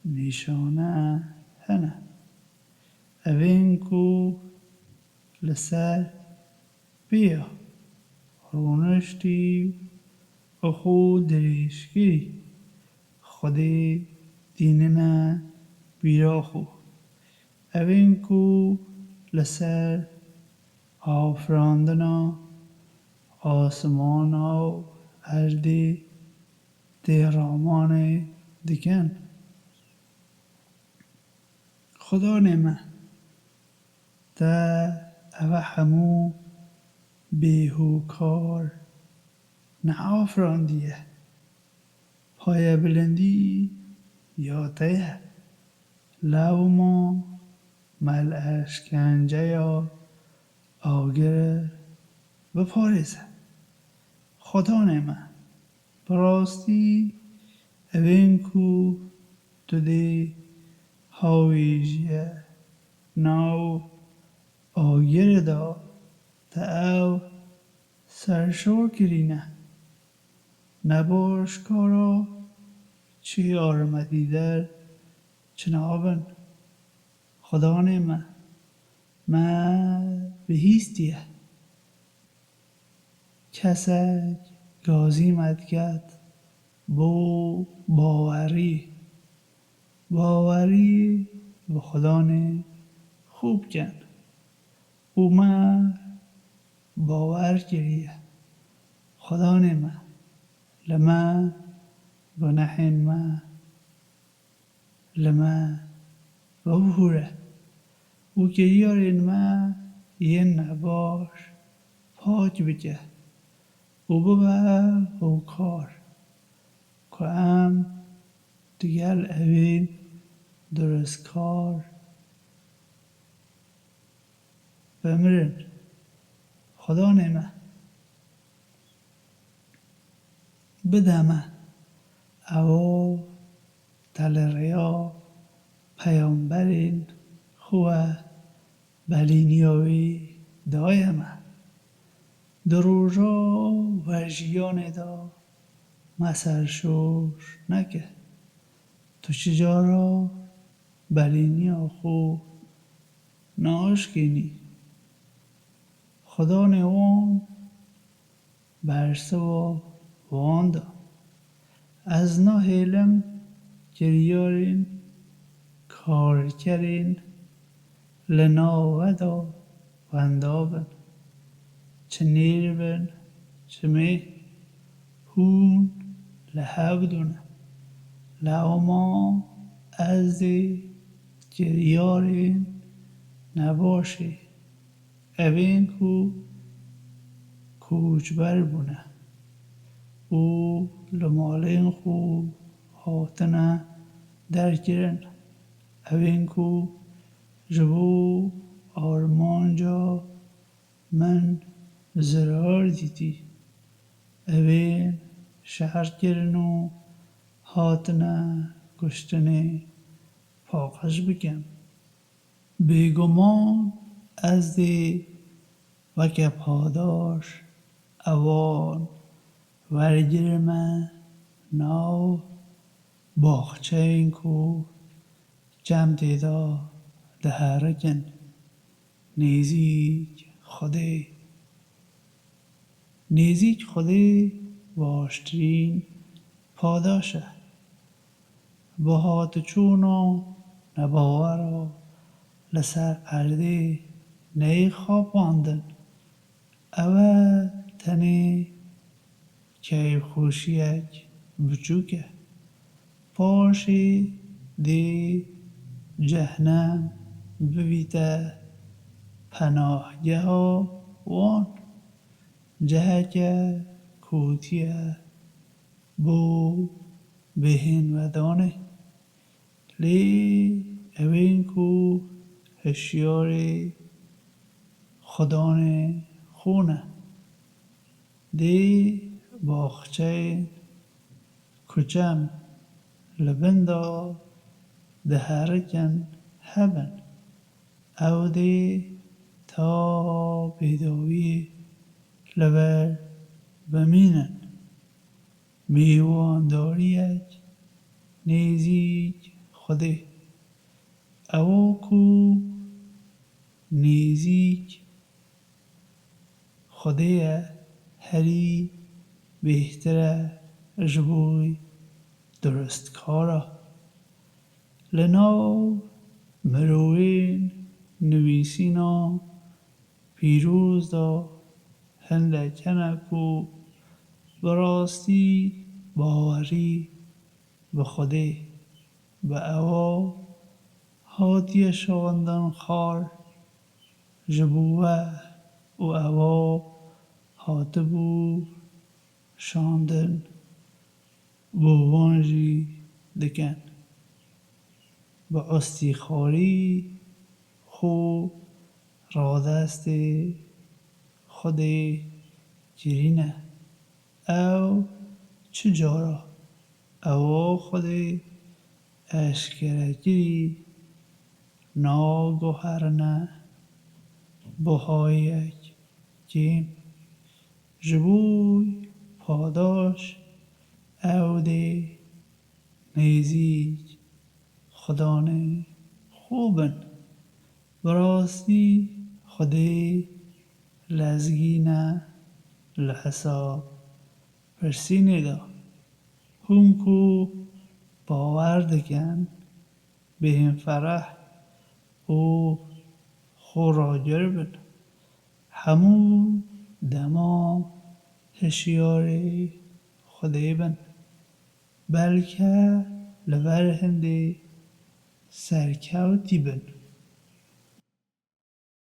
Speaker 1: نیشانه هنه اوین کو لسر بیا رونشتی اخو دریشگیری خودی دیننا بیراخو اوین کو لسر آفراندنا آسمانا و اردی دیرامان دکن خدا نمه ده اوه همو بیهوکار نه آفراندیه پای بلندی یا تیه لو ما مل اشکنجه یا آگر بپارزه خدا نمه براستی اوین کو تو دی هاویجیه ناو آگر دا تا او سرشور کرینه نباش کارا چی آرمدی در چنابن خدا نمه ما بهیستیه کسک گازی مدگت بو باوری به خدا نه خوب کن او ما باور کریه خدا نمه لما گناهین ما لما ببوره او گریارین ما یه نباش پاک بکه او ببر او کار که ام دیگر اوین درست کار بمرن خدا نیمه بدمه او تلریا پیامبرین خواه بلینیاوی دایمه دروژا و جیان دا مسرشور نکه تو چجارا بلینیا خو ناشکینی خدا نیوان برسه و واندا از نا هیلم گریارین کار کرین لنا ودا وندابن چه نیر بن چه می هون لحبدونه لعما از گریارین نباشی اوین کو کوچبر بونه او لمالین خو هاتنه درگیرن اوین کو جبو آرمانجا من زرار دیدی اوین شهر گرن و هاتنه گشتنه پاقش بگم بیگمان از دی وکه پاداش اوان ورگیرمه ناو باخچه این کو جمع دیدا دهرکن نیزیک خودی واشترین پاداشه با هات چونا نباورا لسر ارده نی خواباندن اوه تنی که خوشیک بچوکه پاشی دی جهنم ببیته پناهگه ها وان جهک کوتیه بو بهین و دانه لی اوین کو هشیاری خدان خونه دی باخچه کچم لبندا دهرکن هبن او دی تا بیداوی لبر بمینن میوانداریک نیزیک خودی او کو نیزیک خودیه هری بهتره جبوی درست کارا لناو مروین نویسینا پیروز دا هندکنه کو براستی باوری به خودی به اوا هاتی شواندن خار جبوه و اوا هاتبو شاندن بوانجی دکن به استیخاری خو رادست خودی گرینه او چجارا او خودی اشکرگیری ناگوهرنه بهایک گیم جبوی پاداش او دی نیزیک خدانه خوبن براستی خودی لزگینه لحساب پرسینه دا هم کو باور دکن به این فرح او خوراگر بن همو دما هشیاری خودی بن بلکه لبر هندی سرکوتی بن